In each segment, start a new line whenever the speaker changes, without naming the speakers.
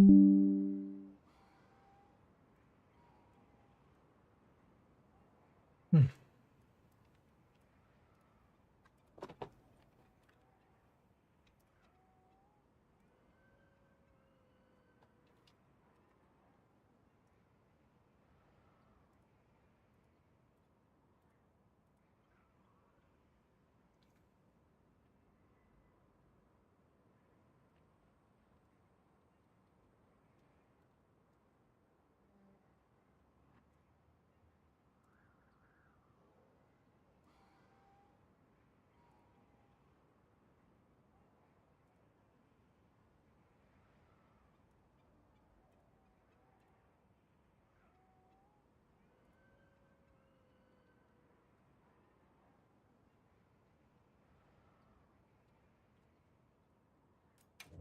Hmm.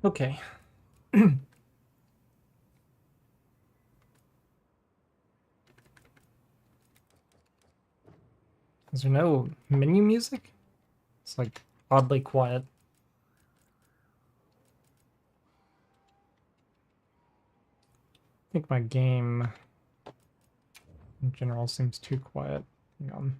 Okay. Is there no menu music? It's like oddly quiet. I think my game in general seems too quiet. Hang on.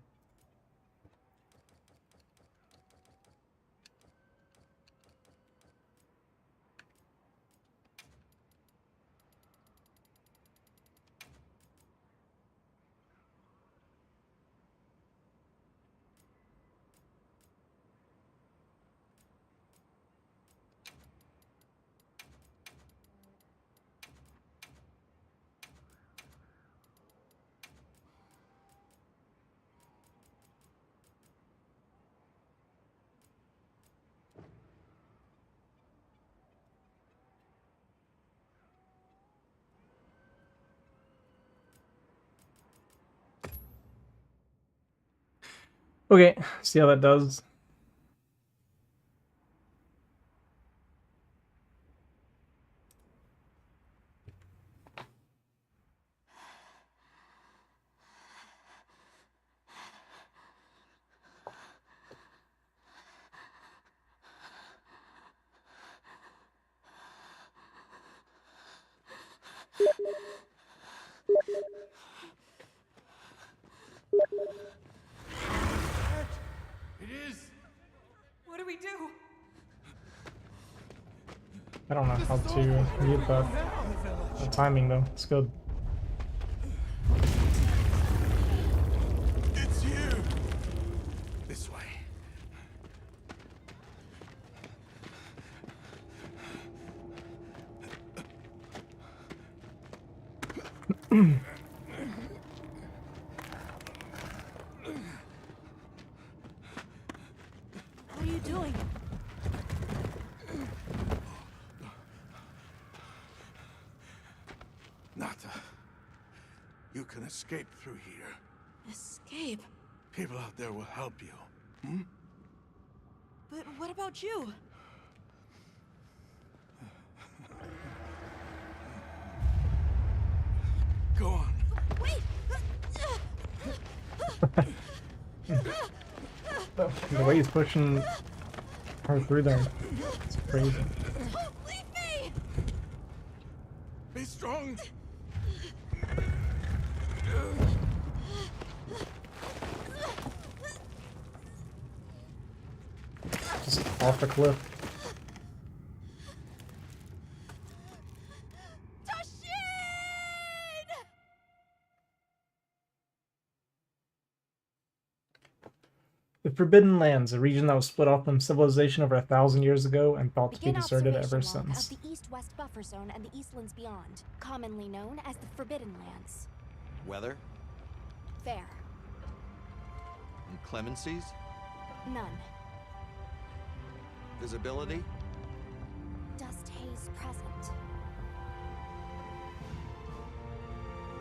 Okay, see how that does.
It is.
What do we do?
I don't know how to mute that. The timing though, it's good.
It's you. This way.
What are you doing?
Nata, you can escape through here.
Escape?
People out there will help you.
But what about you?
Go on.
Wait!
The way he's pushing her through there, it's crazy.
Don't leave me!
Be strong.
Just off the cliff.
Tashin!
The Forbidden Lands, a region that was split off from civilization over 1,000 years ago and thought to be
Begin
deserted ever
observation log
since.
of the East-West Buffer Zone and the Eastlands beyond, commonly known as the Forbidden Lands.
Weather?
Fair.
Inclemencies?
None.
Visibility?
Dust haze present.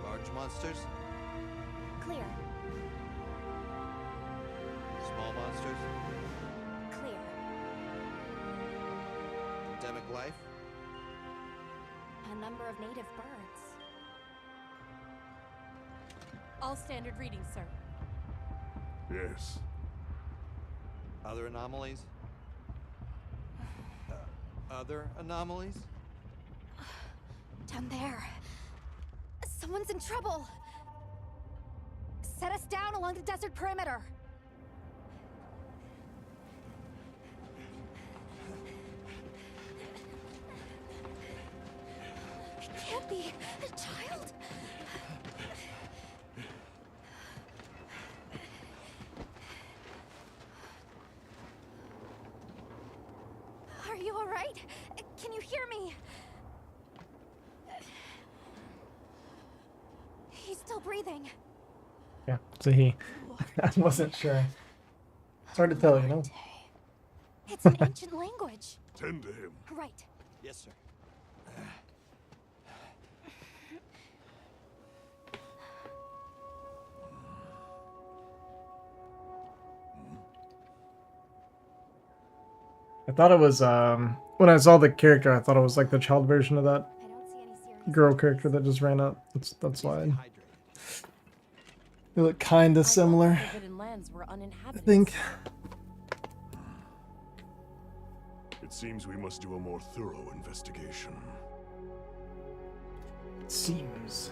Large monsters?
Clear.
Small monsters?
Clear.
Endemic life?
A number of native birds.
All standard readings, sir.
Yes.
Other anomalies? Other anomalies?
Down there. Someone's in trouble. Set us down along the desert perimeter. It can't be a child. Are you all right? Can you hear me? He's still breathing.
Yeah, it's a he. I wasn't sure. It's hard to tell, you know?
It's an ancient language.
Tend to him.
Right.
Yes, sir.
I thought it was, when I saw the character, I thought it was like the child version of that
I don't see any serious
girl character that just ran up. That's why.
Hydrated.
They look kinda
I thought
similar,
the Forbidden Lands were
I
uninhabited.
think.
It seems we must do a more thorough investigation.
It seems.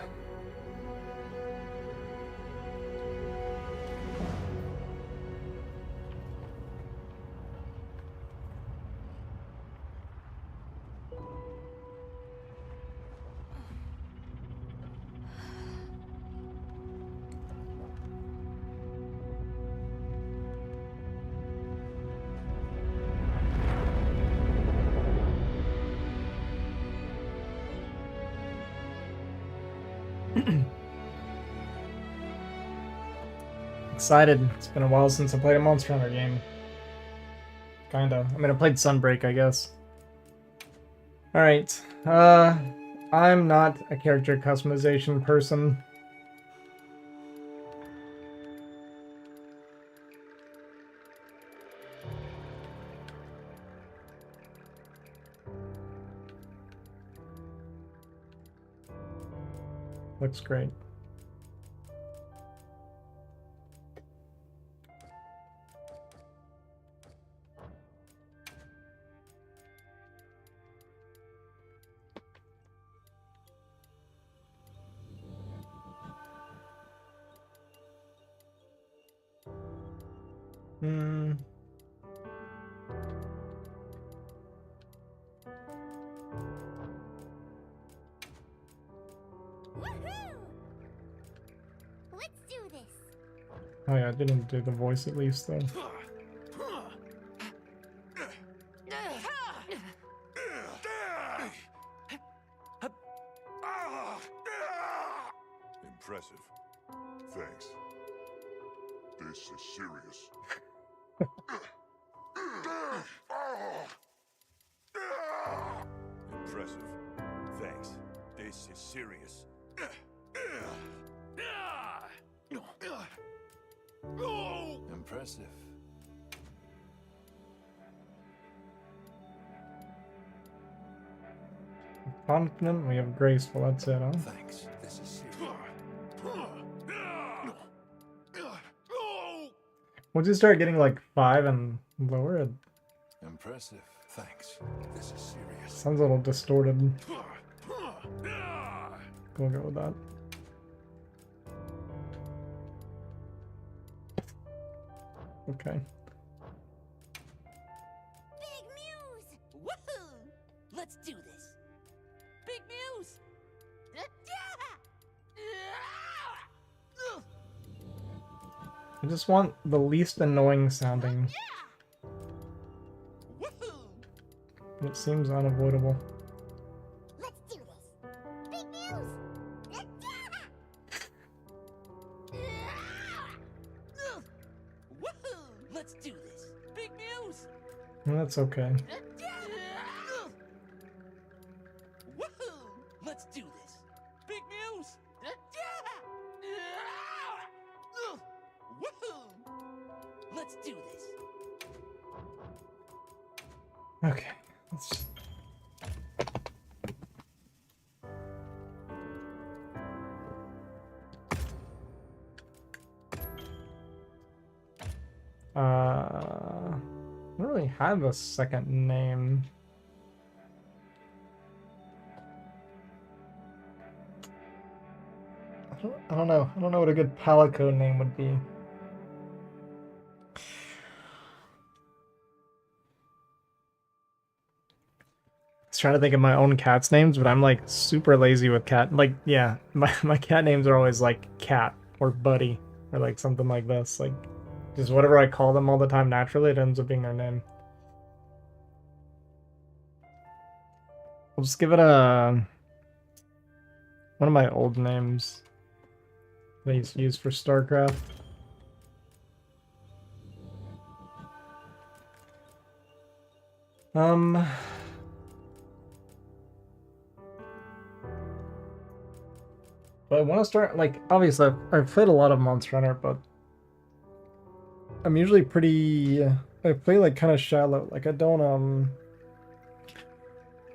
Excited. It's been a while since I played a Monster Hunter game. Kinda. I mean, I played Sunbreak, I guess. Alright. I'm not a character customization person. Looks great. Hmm.
Woohoo! Let's do this.
Oh yeah, I didn't do the voice at least though.
Impressive. Thanks. This is serious. Impressive. Thanks. This is serious. Impressive.
Confident, we have graceful, that's it, huh?
Thanks. This is serious.
Once you start getting like 5 and lower, it
Impressive. Thanks. This is serious.
sounds a little distorted. We'll go with that. Okay.
Big Muse!
Woohoo! Let's do this. Big Muse!
I just want the least annoying sounding.
Woohoo!
It seems unavoidable.
Let's do this. Big Muse!
Woohoo! Let's do this. Big Muse!
That's okay.
Woohoo! Let's do this. Big Muse! Woohoo! Let's do this.
Okay. Let's... I don't really have a second name. I don't know. I don't know what a good Palico name would be. I was trying to think of my own cat's names, but I'm like super lazy with cat. Like, yeah, my cat names are always like Cat or Buddy or like something like this. Like, just whatever I call them all the time naturally, it ends up being their name. I'll just give it a one of my old names that I used to use for StarCraft. But I want to start, like, obviously I've played a lot of Monster Hunter, but I'm usually pretty, I play like kind of shallow. Like I don't,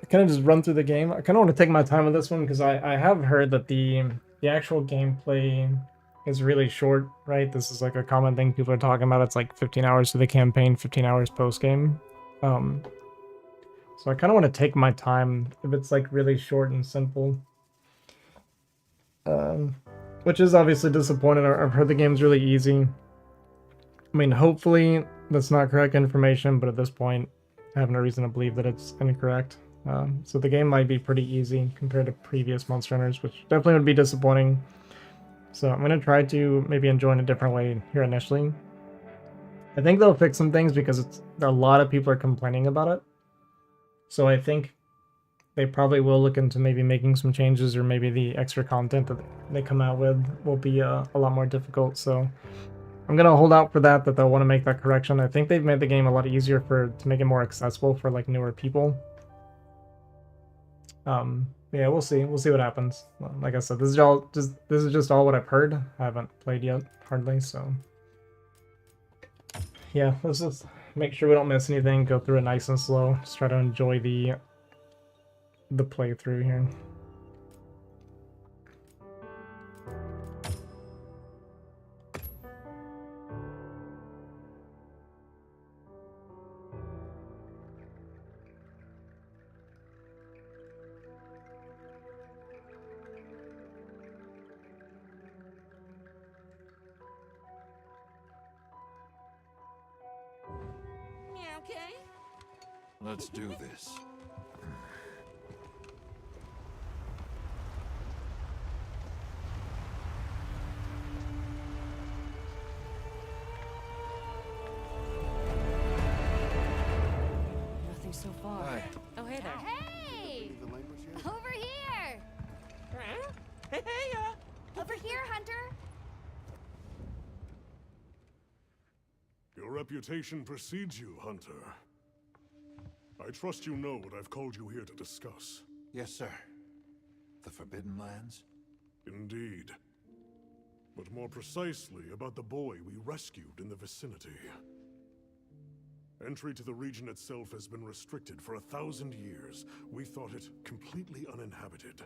I kind of just run through the game. I kind of want to take my time with this one because I have heard that the actual gameplay is really short, right? This is like a common thing people are talking about. It's like 15 hours to the campaign, 15 hours post game. So I kind of want to take my time if it's like really short and simple. Which is obviously disappointing. I've heard the game's really easy. I mean, hopefully that's not correct information, but at this point, I have no reason to believe that it's incorrect. So the game might be pretty easy compared to previous Monster Hunters, which definitely would be disappointing. So I'm going to try to maybe enjoy in a different way here initially. I think they'll fix some things because a lot of people are complaining about it. So I think they probably will look into maybe making some changes, or maybe the extra content that they come out with will be a lot more difficult. So I'm going to hold out for that they'll want to make that correction. I think they've made the game a lot easier to make it more accessible for like newer people. Yeah, we'll see. We'll see what happens. Like I said, this is just all what I've heard. I haven't played yet, hardly, so yeah, let's just make sure we don't miss anything, go through it nice and slow. Just try to enjoy the playthrough here.
Yeah, okay.
Let's do this.
Nothing so far.
Hi.
Oh, hey there.
Hey!
The language here?
Over here!
Hey,
Over here, Hunter!
Your reputation precedes you, Hunter. I trust you know what I've called you here to discuss.
Yes, sir. The Forbidden Lands?
Indeed. But more precisely about the boy we rescued in the vicinity. Entry to the region itself has been restricted for 1,000 years. We thought it completely uninhabited.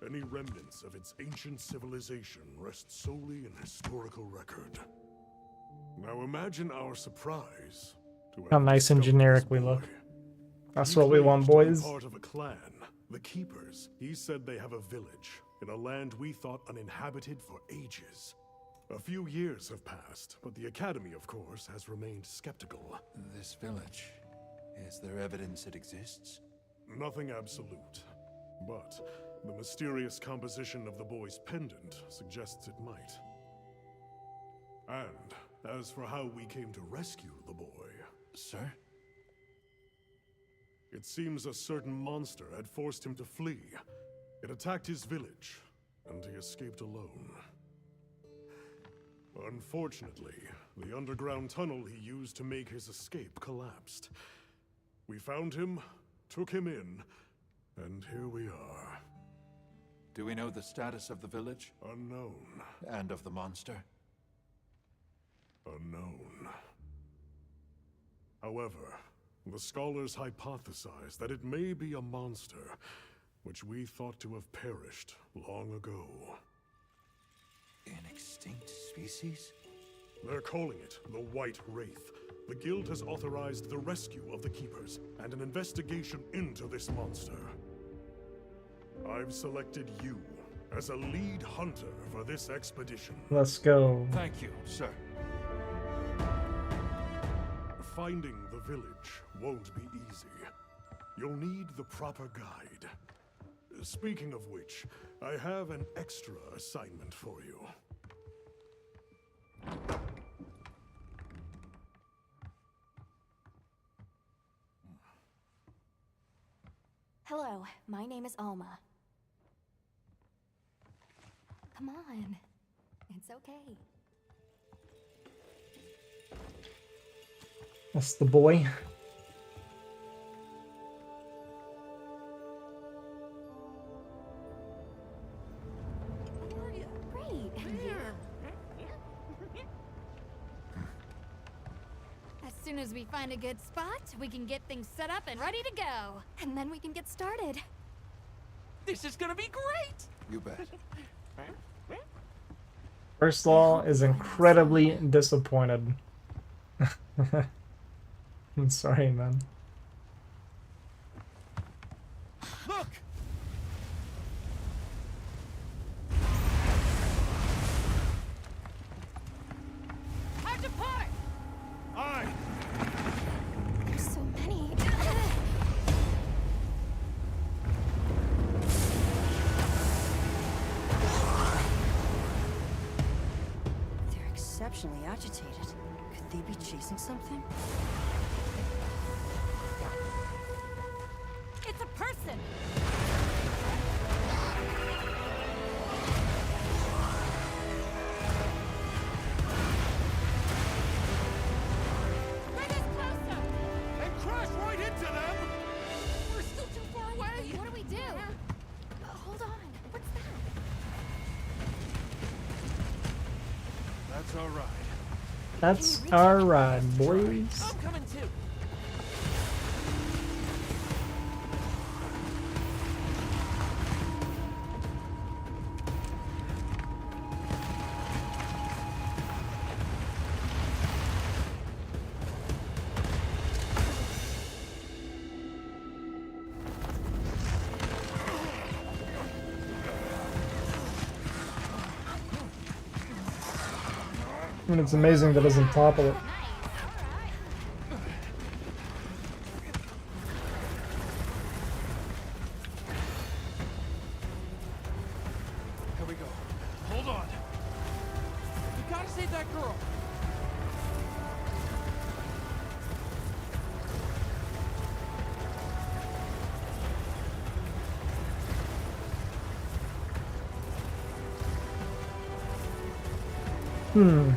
Any remnants of its ancient civilization rest solely in historical record. Now imagine our surprise to have
How nice and
discovered
generic
this
we
boy.
look. That's
He
what we want,
claims to be
boys.
Part of a clan, the Keepers. He said they have a village in a land we thought uninhabited for ages. A few years have passed, but the Academy, of course, has remained skeptical.
This village. Is there evidence it exists?
Nothing absolute, but the mysterious composition of the boy's pendant suggests it might. And as for how we came to rescue the boy,
Sir?
it seems a certain monster had forced him to flee. It attacked his village, and he escaped alone. Unfortunately, the underground tunnel he used to make his escape collapsed. We found him, took him in, and here we are.
Do we know the status of the village?
Unknown.
And of the monster?
Unknown. However, the scholars hypothesize that it may be a monster, which we thought to have perished long ago.
An extinct species?
They're calling it the White Wraith. The Guild has authorized the rescue of the Keepers and an investigation into this monster. I've selected you as a lead hunter for this expedition.
Let's go.
Thank you, sir.
Finding the village won't be easy. You'll need the proper guide. Speaking of which, I have an extra assignment for you.
Hello, my name is Alma. Come on. It's okay.
That's the boy.
How are you?
Great. And you?
As soon as we find a good spot, we can get things set up and ready to go.
And then we can get started.
This is gonna be great!
You bet.
First Law is incredibly disappointed. I'm sorry, man.
Look!
Hard to part!
Aye!
There's so many.
They're exceptionally agitated. Could they be chasing something?
It's a person! Bring us closer!
And crash right into them!
We're still too far away!
What do we do? Hold on. What's that?
That's all right.
That's our ride, boys.
I'm coming too!
I mean, it's amazing that doesn't topple it.
Here we go. Hold on.
We gotta save that girl!
Hmm.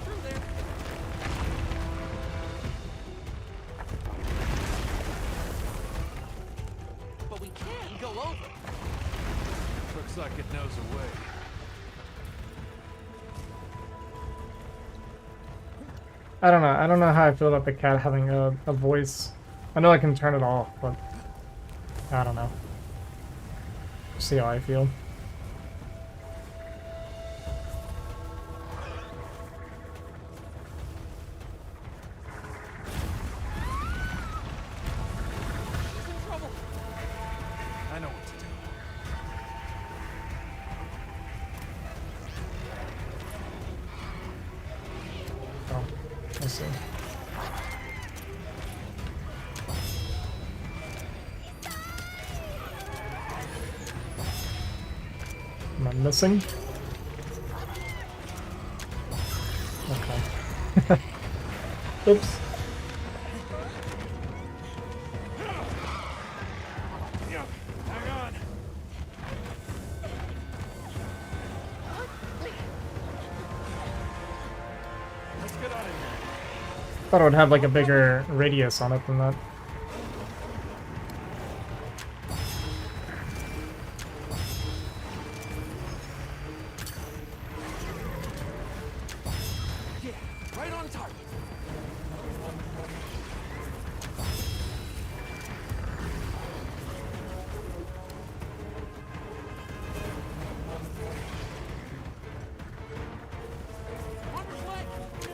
Through there! But we can go over!
Looks like it knows a way.
I don't know. I don't know how I feel about the cat having a voice. I know I can turn it off, but I don't know. See how I feel.
She's in trouble!
I know what to do.
Oh, I see. Am I missing? Okay. Oops.
Yeah, hang on. Let's get out of here.
Thought it would have like a bigger radius on it than that.
Yeah, right on target! Wonder's leg! Keep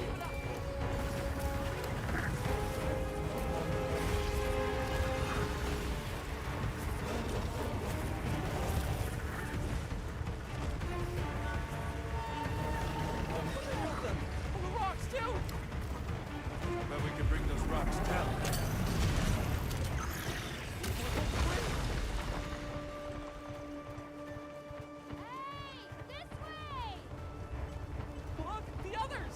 it up!
rocks down.
This way!
Look, the others!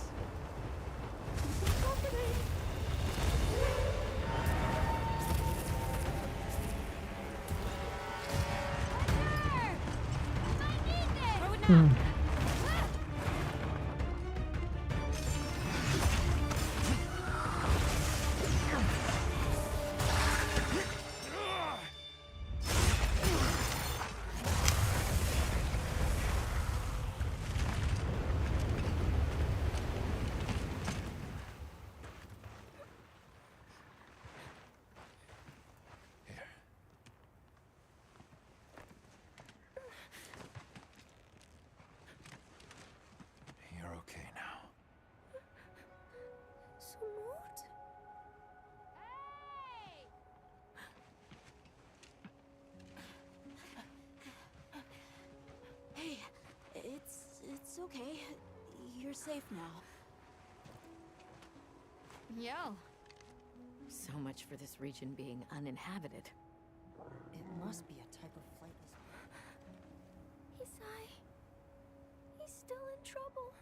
I need this!
Throw it now.
You're okay now.
Sumut?
Hey, it's okay. You're safe now.
Yo.
So much for this region being uninhabited.
It must be a type of flightless.
Isai. He's still in trouble.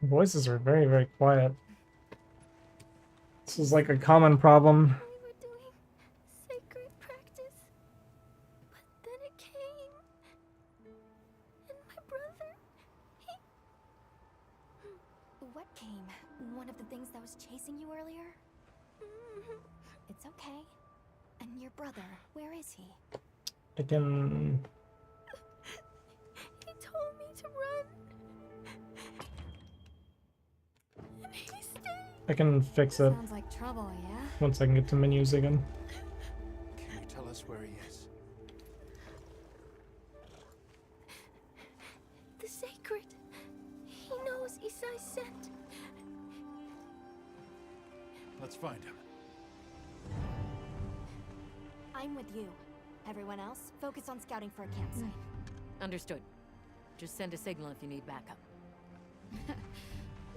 Voices are very, very quiet. This is like a common problem.
We were doing sacred practice. But then it came. And my brother, he... What came? One of the things that was chasing you earlier? It's okay. And your brother, where is he?
I can...
He told me to run. And he stayed.
I can fix it
Sounds like trouble, yeah?
once I can get to menus again.
Can you tell us where he is?
The sacred. He knows Isai sent.
Let's find him.
I'm with you. Everyone else, focus on scouting for a campsite.
Understood. Just send a signal if you need backup.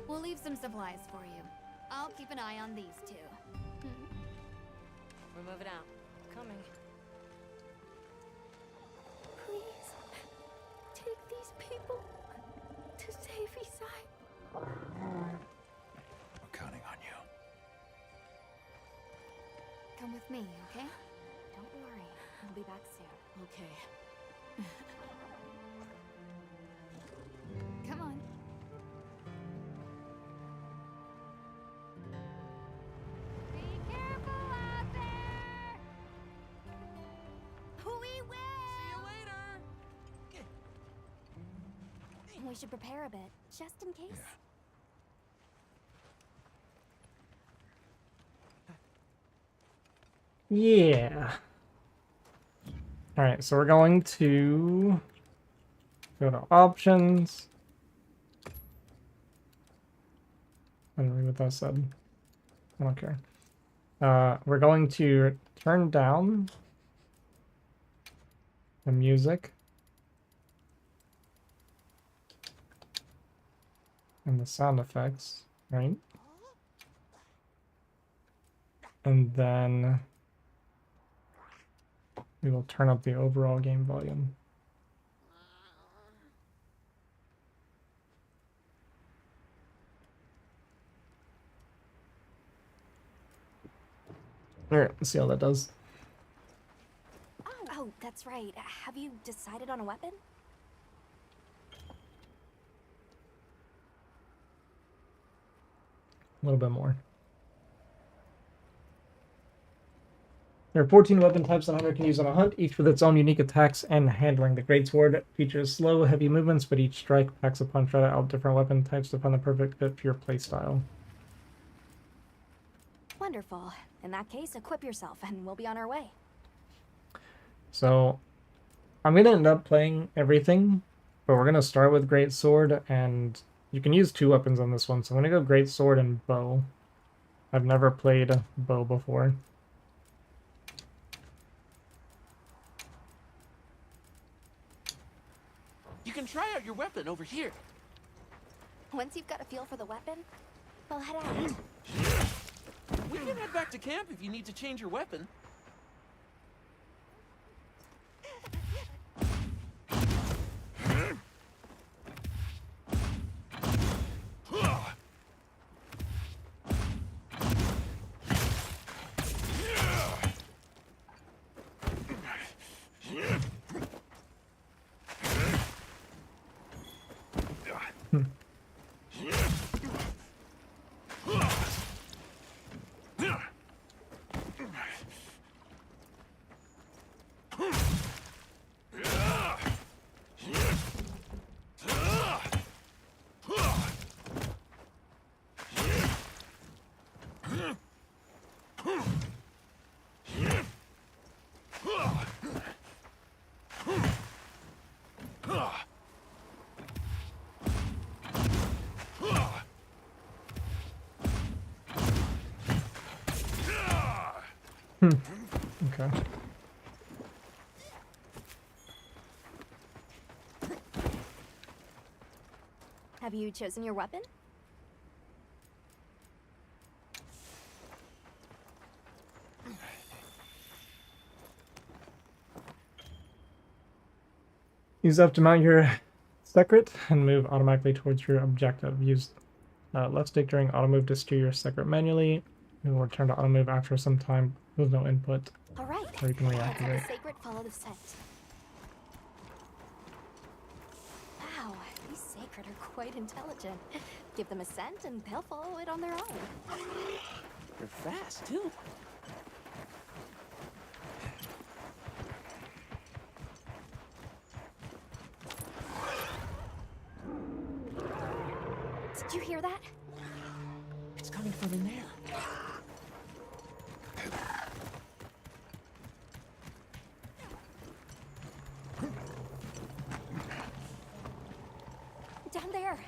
We'll leave some supplies for you. I'll keep an eye on these two.
We're moving out.
Coming.
Please, take these people to save Isai.
We're counting on you.
Come with me, okay?
Don't worry, I'll be back soon.
Okay.
Come on.
Be careful out there!
We will!
See you later!
We should prepare a bit, just in case.
Yeah. Alright, so we're going to go to options. I don't read what that said. I don't care. We're going to turn down the music and the sound effects, right? And then we will turn up the overall game volume. Alright, let's see how that does.
Oh, that's right. Have you decided on a weapon?
A little bit more. There are 14 weapon types that a hunter can use on a hunt, each with its own unique attacks and handling. The Greatsword features slow, heavy movements, but each strike packs a punch right out different weapon types to find the perfect fit for your playstyle.
Wonderful. In that case, equip yourself and we'll be on our way.
So, I'm going to end up playing everything, but we're going to start with Greatsword, and you can use two weapons on this one, so I'm going to go Greatsword and Bow. I've never played Bow before.
You can try out your weapon over here.
Once you've got a feel for the weapon,
I'll head out.
We can head back to camp if you need to change your weapon.
Okay.
Have you chosen your weapon?
Use up to mount your secret and move automatically towards your objective. Use left stick during auto move to steer your secret manually. It will return to auto move after some time with no input.
All right.
Or you can
Let's have
reactivate.
the sacred follow the scent. Wow, these sacred are quite intelligent. Give them a scent and they'll follow it on their own.
They're fast, too.
Did you hear that?
It's coming from in there.
Down there.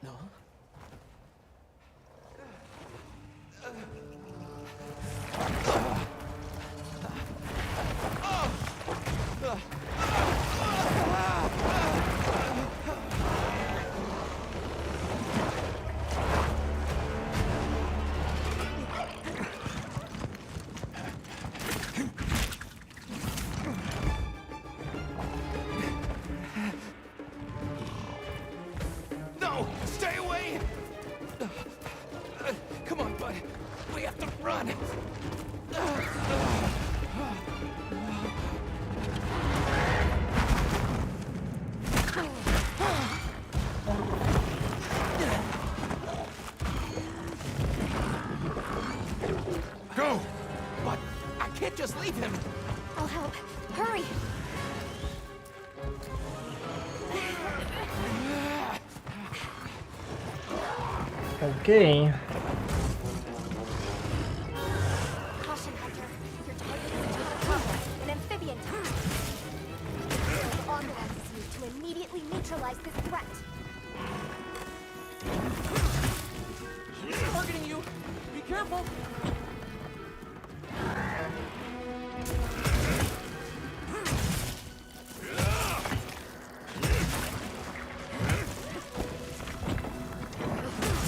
No. No! Stay away! Come on, bud. We have to run.
Go!
But I can't just leave him.
I'll help. Hurry!
Okay.
Caution, Hunter. Your target is a Cobra, an amphibian type. It authorizes you to immediately neutralize this threat.
He's targeting you. Be careful.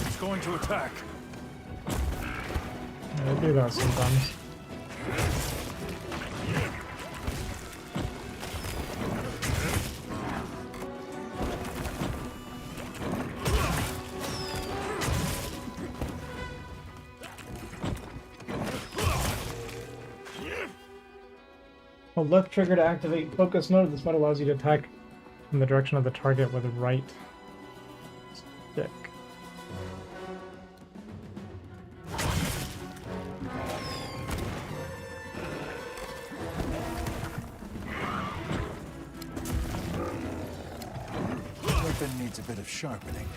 It's going to attack.
Yeah, they do that sometimes. Hold left trigger to activate focus mode. This mode allows you to attack in the direction of the target with the right stick.
Weapon needs a bit of sharpening.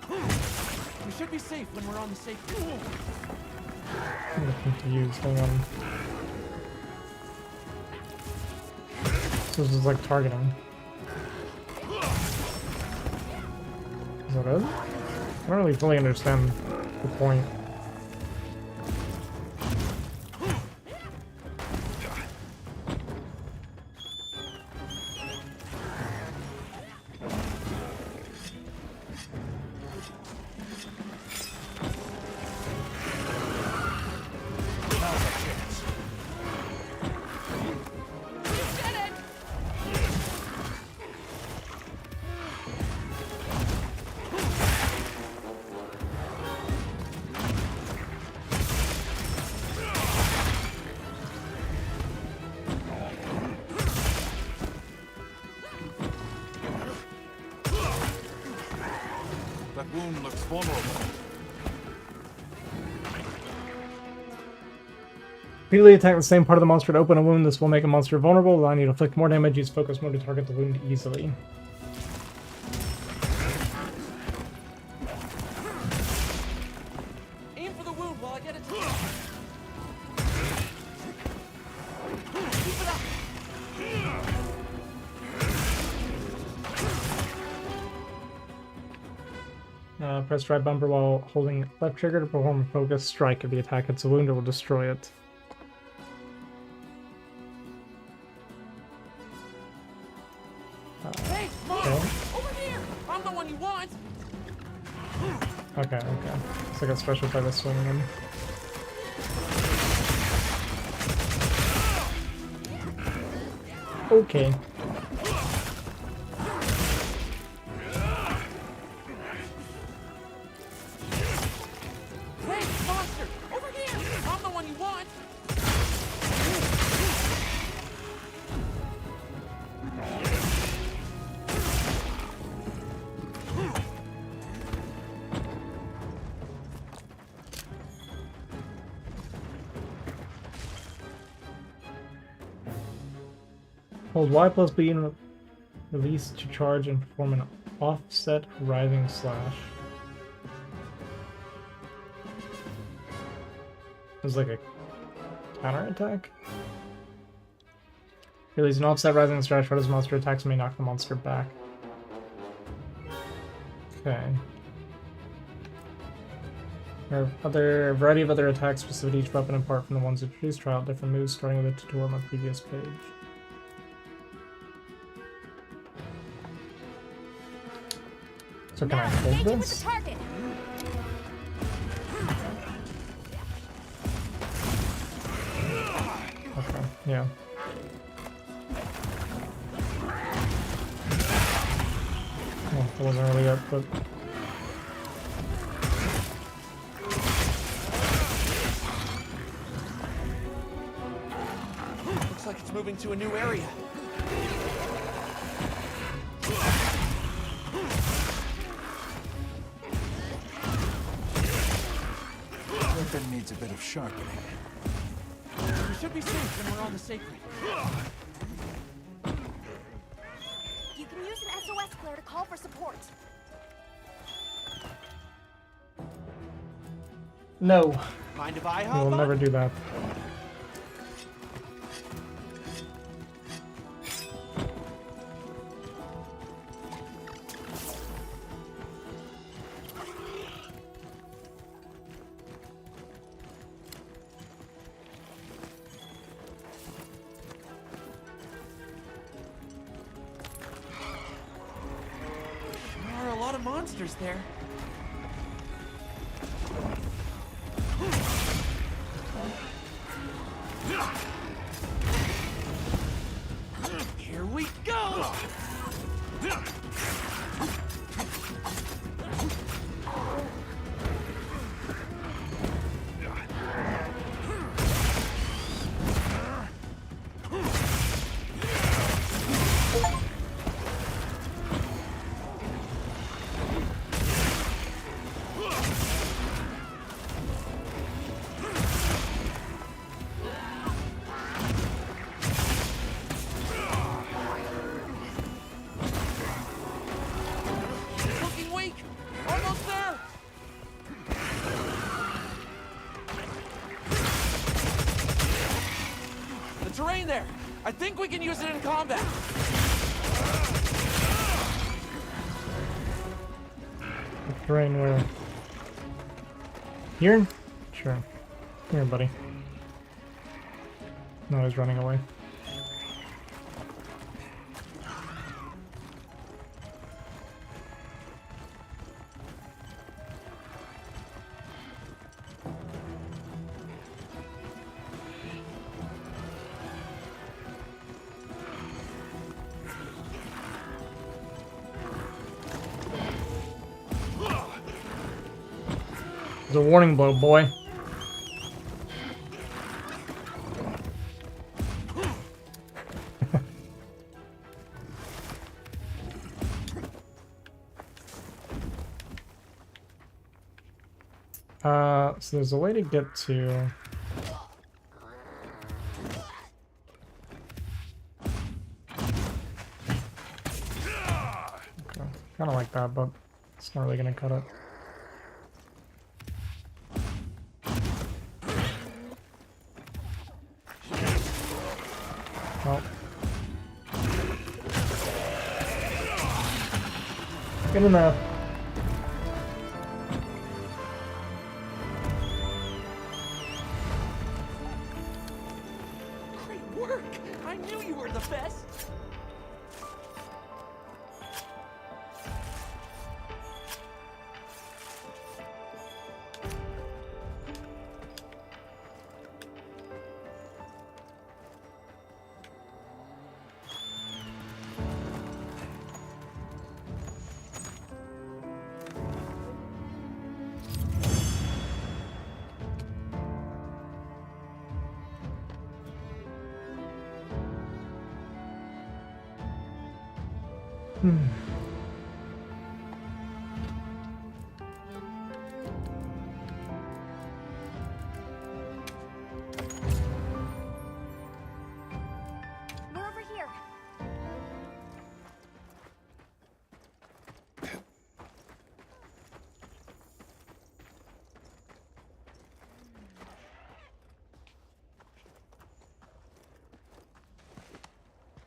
We should be safe when we're on the safe.
I'm confused. Hang on. This is like targeting. Is that it? I don't really fully understand the point.
vulnerable.
Repeatedly attack the same part of the monster to open a wound. This will make a monster vulnerable, allowing you to inflict more damage. Use focus mode to target the wound easily.
Aim for the wound while I get it. Keep it up.
Press right bumper while holding left trigger to perform a focus strike. If the attack hits a wound, it will destroy it.
Hey, Mom!
Okay.
Over here! I'm the one you want!
Okay. It's like a special type of swinging him. Okay.
Hey, monster! Over here! I'm the one you want!
Hold Y plus B and release to charge and perform an offset rising slash. It's like a counter attack. Release an offset rising slash for this monster attacks may knock the monster back. Okay. There are a variety of other attacks specific to each weapon apart from the ones introduced. Try out different moves starting with a tutorial on the previous page. So can I hold
engage it with
this?
the target.
Okay, yeah. Well, it wasn't really up, but
Looks like it's moving to a new area.
Weapon needs a bit of sharpening.
We should be safe when we're on the sacred.
You can use an SOS flare to call for support.
no,
Mind if I
we
hop
will
on?
never do that.
There are a lot of monsters there. Here we go! Looking weak! Almost there! The terrain there! I think we can use it in combat!
Terrain where? Here? Sure. Here, buddy. No, he's running away. It's a warning blow, boy. So there's a way to get to. Okay. Kind of like that, but it's not really gonna cut it. Well. Good enough.
Great work! I knew you were the best!
We're over here.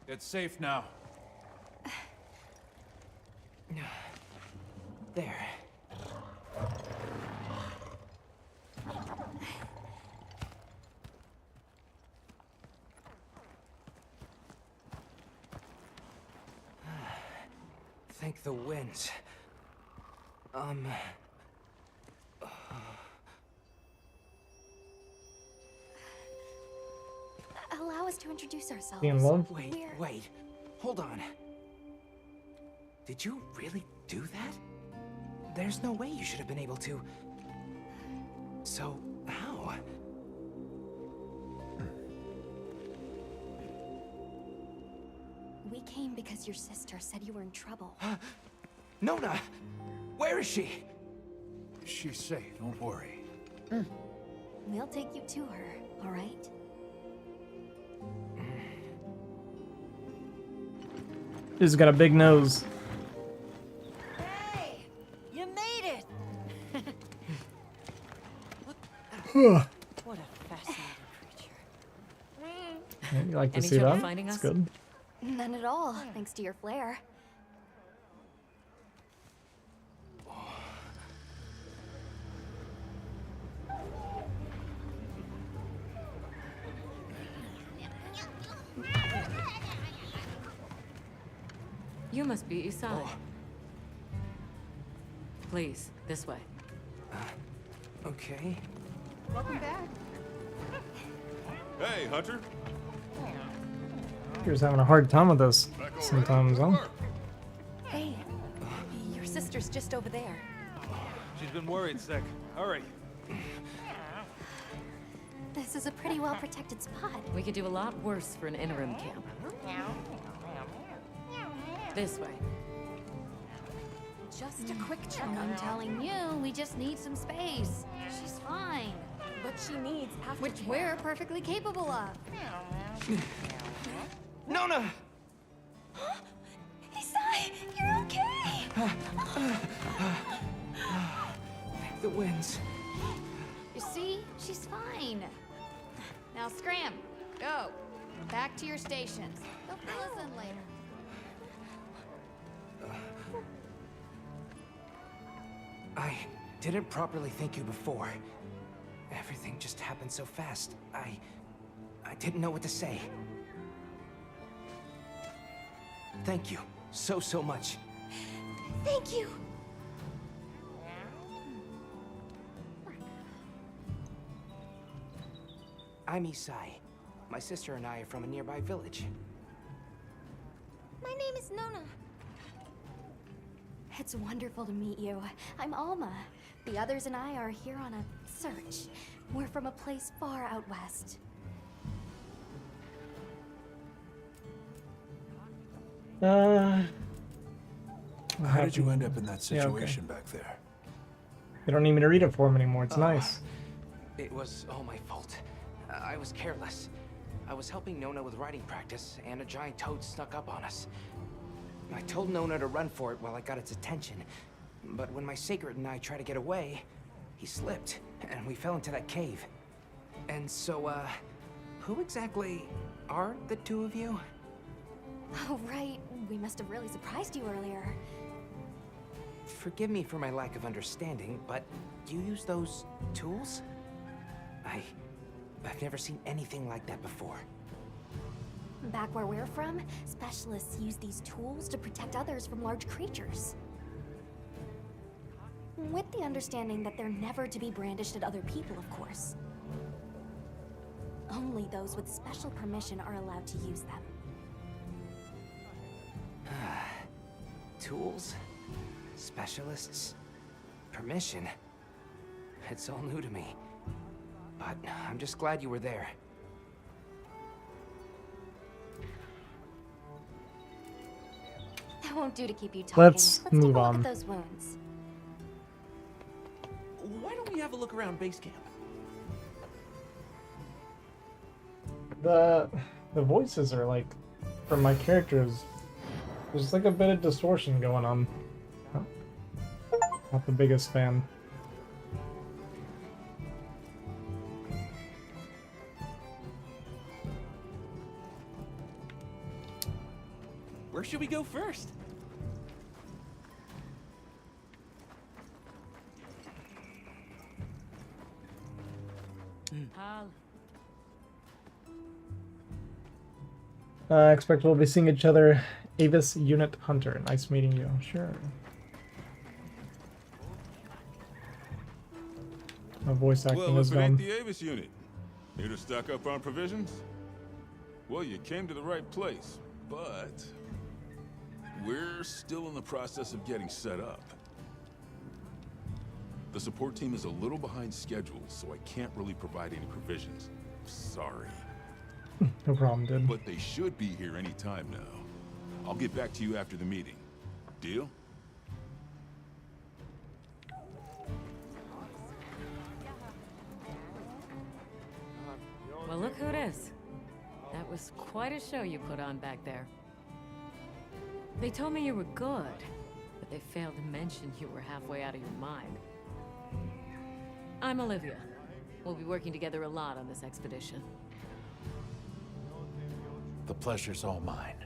It's safe now.
There. Thank the winds.
Allow us to introduce ourselves.
Be in love?
Wait,
We're-
wait. Hold on. Did you really do that? There's no way you should have been able to. So, how?
We came because your sister said you were in trouble.
Nona! Where is she?
She's safe, don't worry.
We'll take you to her, all right?
He's got a big nose.
Hey! You made it! What a fascinating creature.
Yeah, you like to
Any
see
trouble
that?
finding
It's
us?
good.
None at all, thanks to your flair.
You must be Isai. Please, this way.
Okay.
Hey, Hunter.
He was having a hard time with this sometimes, huh?
Hey, your sister's just over there.
She's been worried sick. Hurry.
This is a pretty well-protected spot.
We could do a lot worse for an interim camp. This way.
Just a quick check. I'm telling you, we just need some space. She's fine.
But she needs aftercare.
Which we're perfectly capable of.
Nona!
Isai, you're okay!
The winds.
You see? She's fine. Now scram. Go. Back to your stations. They'll fill us in later.
I didn't properly thank you before. Everything just happened so fast. I didn't know what to say. Thank you so much.
Thank you!
I'm Isai. My sister and I are from a nearby village.
My name is Nona. It's wonderful to meet you. I'm Alma. The others and I are here on a search. We're from a place far out west.
What
How did you
happened?
end up in that
Yeah, okay.
situation back there?
They don't need me to read it for them anymore. It's nice.
It was all my fault. I was careless. I was helping Nona with writing practice, and a giant toad snuck up on us. I told Nona to run for it while I got its attention, but when my Sacred and I tried to get away, he slipped, and we fell into that cave. And so, who exactly are the two of you?
Oh, right. We must have really surprised you earlier.
Forgive me for my lack of understanding, but do you use those tools? I've never seen anything like that before.
Back where we're from, specialists use these tools to protect others from large creatures. With the understanding that they're never to be brandished at other people, of course. Only those with special permission are allowed to use them.
Tools? Specialists? Permission? It's all new to me. But I'm just glad you were there.
That won't do to keep you talking.
Let's
take
move
a look
on.
at those wounds.
Why don't we have a look around base camp?
The voices are like, for my characters, there's like a bit of distortion going on. Not the biggest fan.
Where should we go first?
Hal.
I expect we'll be seeing each other. Avis Unit Hunter. Nice meeting you. Sure. My voice acting
Well,
is
if it ain't
gone.
the Avis unit, here to stock up on provisions? Well, you came to the right place, but we're still in the process of getting set up. The support team is a little behind schedule, so I can't really provide any provisions. Sorry.
No problem, dude.
But they should be here any time now. I'll get back to you after the meeting. Deal?
Well, look who it is. That was quite a show you put on back there. They told me you were good, but they failed to mention you were halfway out of your mind. I'm Olivia. We'll be working together a lot on this expedition.
The pleasure's all mine.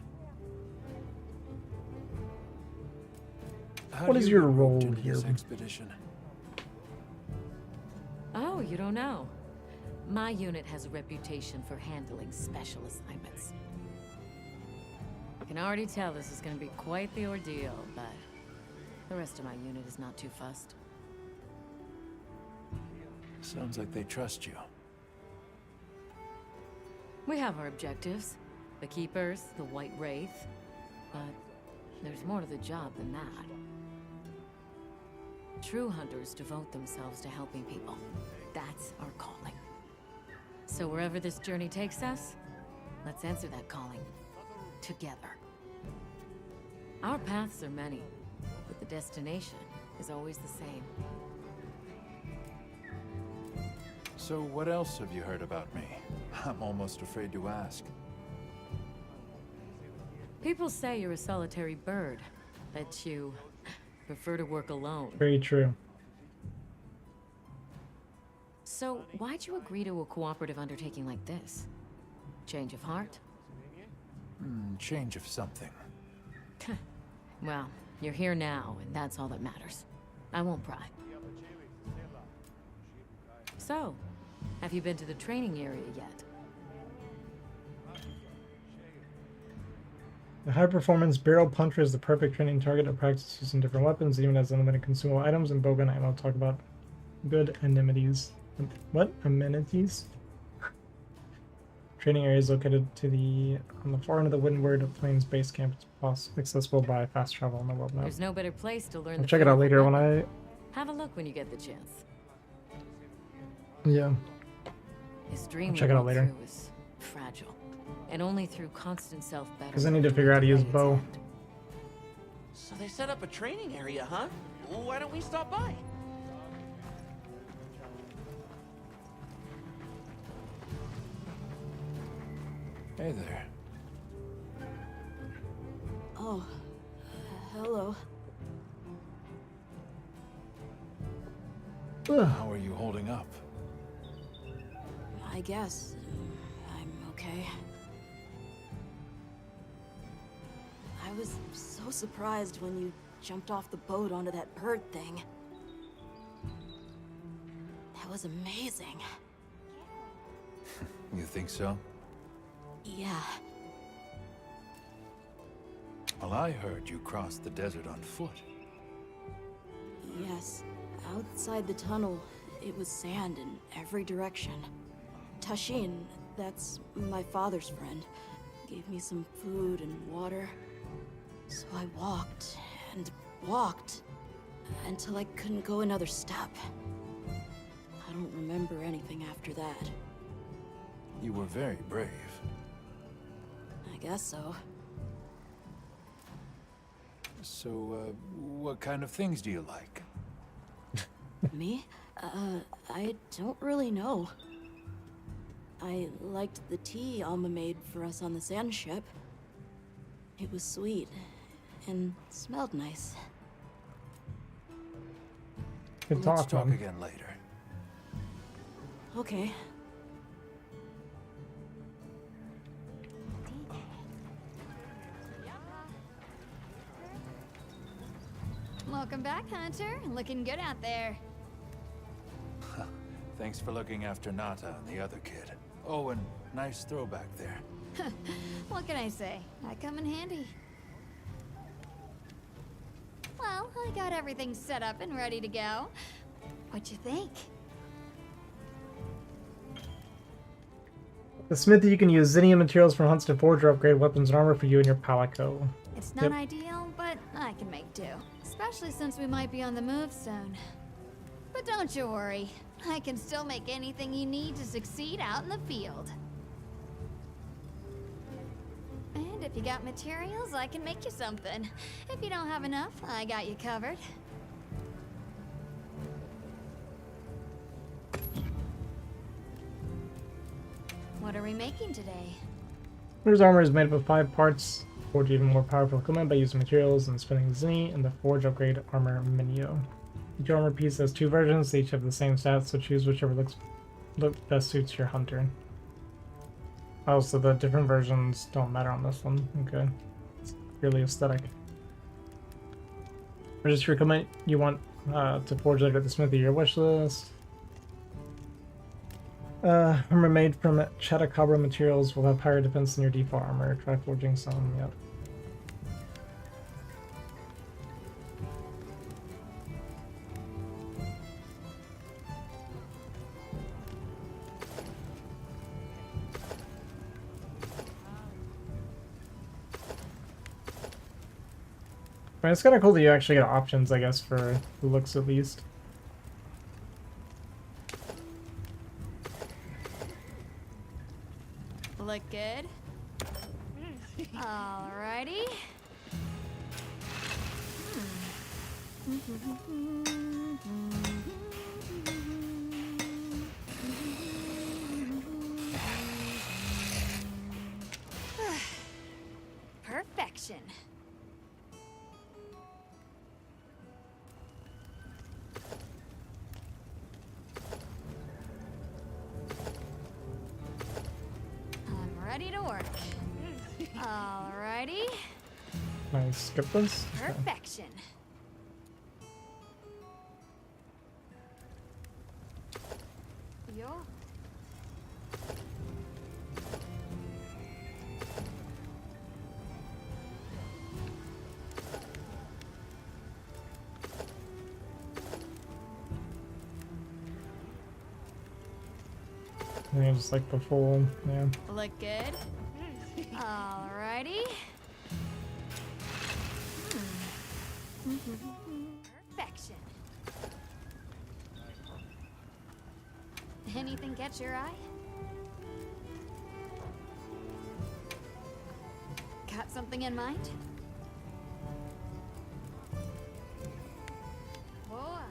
What is your role here?
This expedition?
Oh, you don't know? My unit has a reputation for handling special assignments. I can already tell this is going to be quite the ordeal, but the rest of my unit is not too fussed.
Sounds like they trust you.
We have our objectives. The Keepers, the White Wraith. But there's more to the job than that. True hunters devote themselves to helping people. That's our calling. So wherever this journey takes us, let's answer that calling. Together. Our paths are many, but the destination is always the same.
So what else have you heard about me? I'm almost afraid to ask.
People say you're a solitary bird, that you prefer to work alone.
Very true.
So why'd you agree to a cooperative undertaking like this? Change of heart?
Change of something.
Well, you're here now, and that's all that matters. I won't pry. So, have you been to the training area yet?
The high-performance barrel puncher is the perfect training target to practice using different weapons, even as unlimited consumable items and bowgun ammo. Talk about good amenities. What? Amenities? Training area is located on the far end of the Windward Plains base camp. It's accessible by fast travel on the world map.
There's no better place to learn
I'll
the
check it out
feel of
later
a
when
weapon.
I...
Have a look when you get the chance.
Yeah.
His dream
I'll check it out later.
is fragile, and only through constant self-betterment.
Because I need to figure out how to use bow.
So they set up a training area, huh? Why don't we stop by?
Hey there.
Oh, hello.
How are you holding up?
I guess I'm okay. I was so surprised when you jumped off the boat onto that bird thing. That was amazing.
You think so?
Yeah.
Well, I heard you crossed the desert on foot.
Yes. Outside the tunnel, it was sand in every direction. Tashin, that's my father's friend, gave me some food and water. So I walked and walked until I couldn't go another step. I don't remember anything after that.
You were very brave.
I guess so.
So, what kind of things do you like?
Me? I don't really know. I liked the tea Alma made for us on the sand ship. It was sweet and smelled nice.
Good
Let's
talk,
talk
man.
again later.
Okay.
Welcome back, Hunter. Looking good out there.
Thanks for looking after Nata and the other kid. Oh, and nice throwback there.
What can I say? I come in handy. Well, I got everything set up and ready to go. What'd you think?
The smithy, you can use Zinnia materials from hunts to forge or upgrade weapons and armor for you and your Palico.
It's not ideal, but I can make do. Especially since we might be on the move soon. But don't you worry. I can still make anything you need to succeed out in the field. And if you got materials, I can make you something. If you don't have enough, I got you covered. What are we making today?
Hunter's armor is made up of 5 parts. Forge even more powerful equipment by using materials and spinning Zinni in the Forge Upgrade Armor menu. Each armor piece has 2 versions, they each have the same stats, so choose whichever best suits your hunter. Oh, so the different versions don't matter on this one. Okay. It's purely aesthetic. Register equipment you want to forge later at the smithy, your wish list. Armor made from Chatacabra materials will have higher defense than your default armor. Try forging some, yep. I mean, it's kind of cool that you actually get options, I guess, for the looks at least.
Look good? Alrighty. Perfection. I'm ready to work. Alrighty.
Can I skip this? Okay.
Perfection. Yo.
I mean, just like the full, yeah.
Look good? Alrighty. Perfection. Anything catch your eye? Got something in mind? Boy.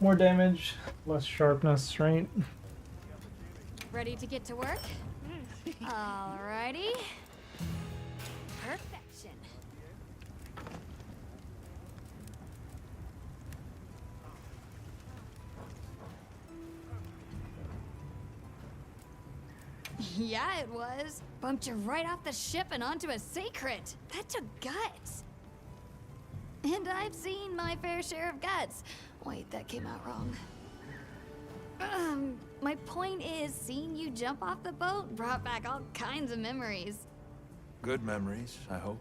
More damage, less sharpness, right?
Ready to get to work? Alrighty. Perfection. Yeah, it was. Bumped you right off the ship and onto a sacred. That took guts. And I've seen my fair share of guts. Wait, that came out wrong. My point is, seeing you jump off the boat brought back all kinds of memories.
Good memories, I hope.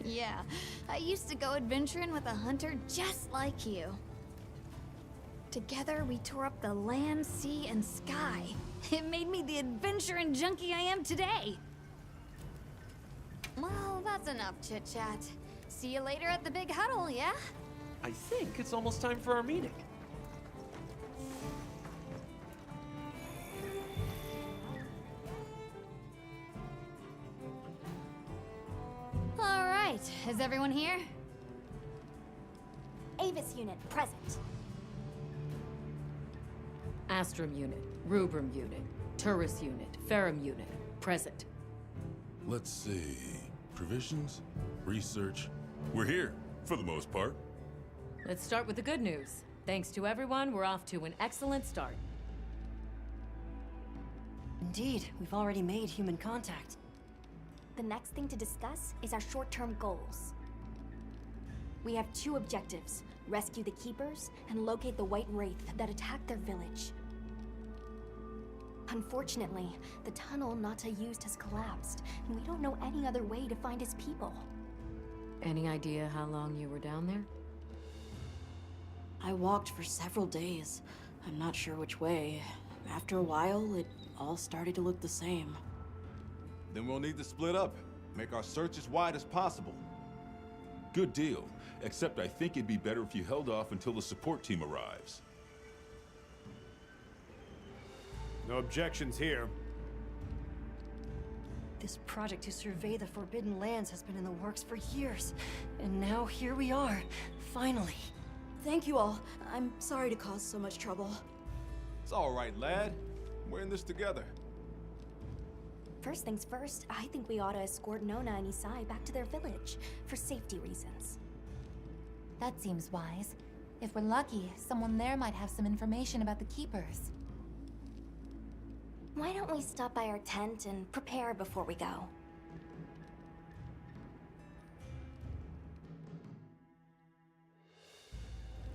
Yeah, I used to go adventuring with a hunter just like you. Together, we tore up the land, sea, and sky. It made me the adventuring junkie I am today. Well, that's enough chit-chat. See you later at the big huddle, yeah?
I think it's almost time for our meeting.
All right, is everyone here?
Avis unit, present.
Astrum unit, Rubrum unit, Turris unit, Ferrum unit, present.
Let's see. Provisions? Research? We're here, for the most part.
Let's start with the good news. Thanks to everyone, we're off to an excellent start.
Indeed, we've already made human contact.
The next thing to discuss is our short-term goals. We have two objectives: rescue the Keepers and locate the White Wraith that attacked their village. Unfortunately, the tunnel Nata used has collapsed, and we don't know any other way to find his people.
Any idea how long you were down there?
I walked for several days. I'm not sure which way. After a while, it all started to look the same.
Then we'll need to split up. Make our search as wide as possible.
Good deal. Except I think it'd be better if you held off until the support team arrives.
No objections here.
This project to survey the Forbidden Lands has been in the works for years. And now here we are, finally.
Thank you all. I'm sorry to cause so much trouble.
It's all right, lad. We're in this together.
First things first, I think we ought to escort Nona and Isai back to their village, for safety reasons.
That seems wise. If we're lucky, someone there might have some information about the Keepers.
Why don't we stop by our tent and prepare before we go?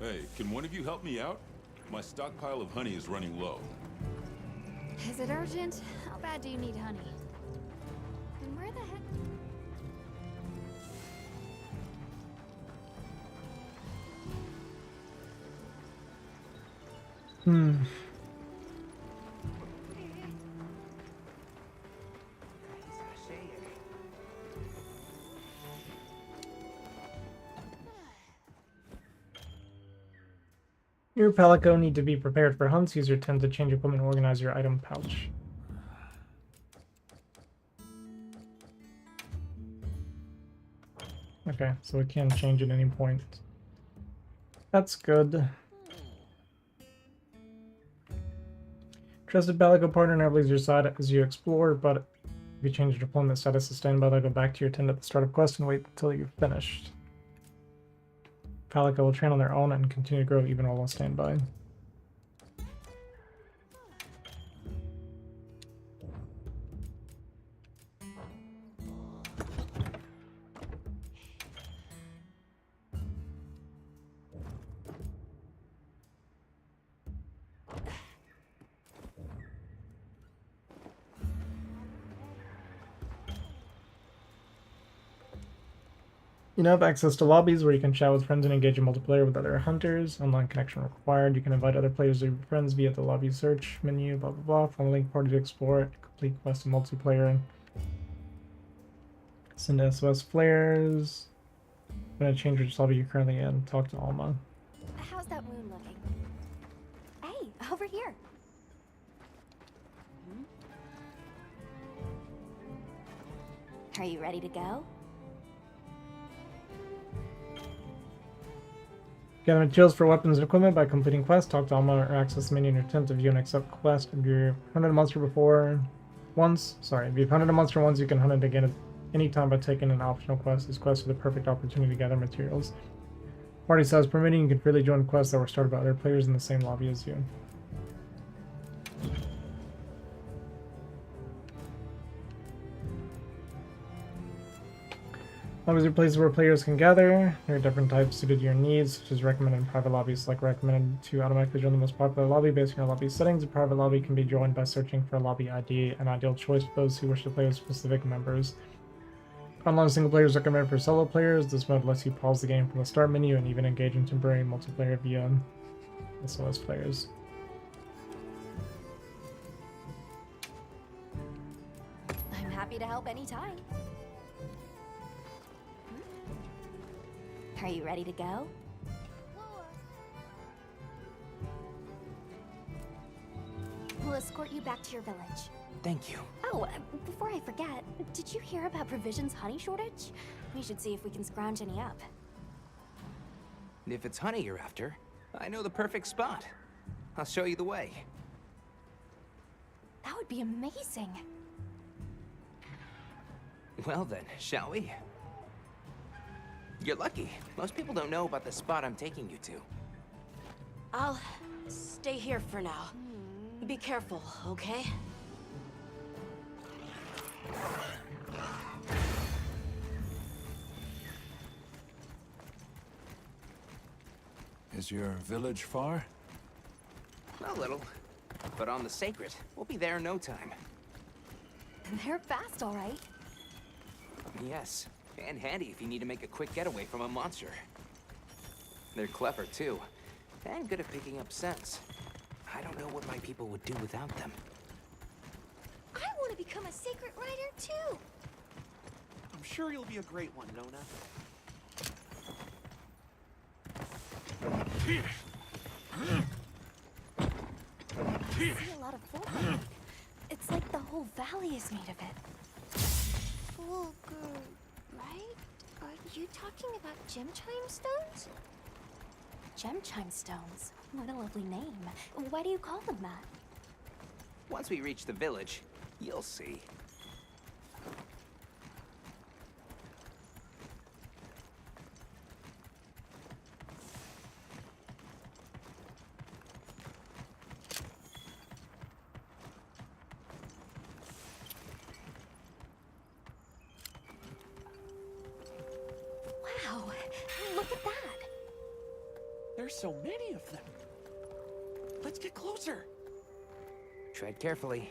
Hey, can one of you help me out? My stockpile of honey is running low.
Is it urgent? How bad do you need honey? And where the heck?
Your Palico need to be prepared for hunts. Use your tent to change equipment and organize your item pouch. Okay, so we can change at any point. That's good. Trusted Palico partner never leaves your side as you explore, but if you change your deployment status to standby, they'll go back to your tent at the start of quest and wait until you've finished. Palico will train on their own and continue to grow even while on standby. You now have access to lobbies where you can chat with friends and engage in multiplayer with other hunters. Online connection required. You can invite other players or your friends via the lobby search menu, blah blah blah. Follow link party to explore it. Complete quest and multiplayer. Send SOS flares. I'm gonna change which lobby you're currently in. Talk to Alma.
How's that wound looking? Hey, over here. Are you ready to go?
Gather materials for weapons and equipment by completing quests. Talk to Alma or access the menu in your attempt to view and accept quest. If you've hunted a monster if you've hunted a monster once, you can hunt it again at any time by taking an optional quest. This quest is the perfect opportunity to gather materials. Party size permitting, you can freely join quests that were started by other players in the same lobby as you. Lobbies are places where players can gather. There are different types suited to your needs, such as recommended and private lobbies. Select recommended to automatically join the most popular lobby based on your lobby settings. A private lobby can be joined by searching for a lobby ID, an ideal choice for those who wish to play with specific members. Online single player is recommended for solo players. This mode lets you pause the game from the start menu and even engage in temporary multiplayer via SOS players.
I'm happy to help anytime. Are you ready to go? We'll escort you back to your village.
Thank you.
Oh, before I forget, did you hear about Provision's honey shortage? We should see if we can scrounge any up.
If it's honey you're after, I know the perfect spot. I'll show you the way.
That would be amazing.
Well then, shall we? You're lucky. Most people don't know about the spot I'm taking you to.
I'll stay here for now. Be careful, okay?
Is your village far?
A little. But on the Sacred, we'll be there in no time.
They're fast, all right.
Yes, and handy if you need to make a quick getaway from a monster. They're clever, too, and good at picking up scents. I don't know what my people would do without them.
I want to become a sacred rider too.
I'm sure you'll be a great one, Nona.
I see a lot of Fulgur. It's like the whole valley is made of it.
Fulgur, right? Are you talking about gem chime stones?
Gem chime stones. What a lovely name. Why do you call them that?
Once we reach the village, you'll see.
Wow, look at that.
There's so many of them. Let's get closer.
Tread carefully.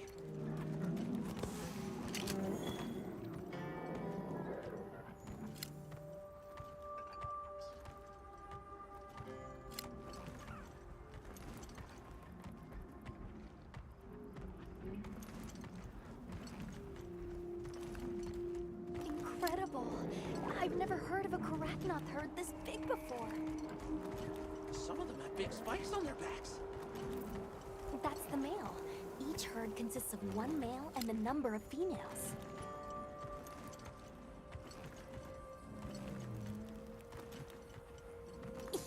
Incredible. I've never heard of a Karaknoth herd this big before.
Some of them have big spikes on their backs.
That's the male. Each herd consists of one male and a number of females.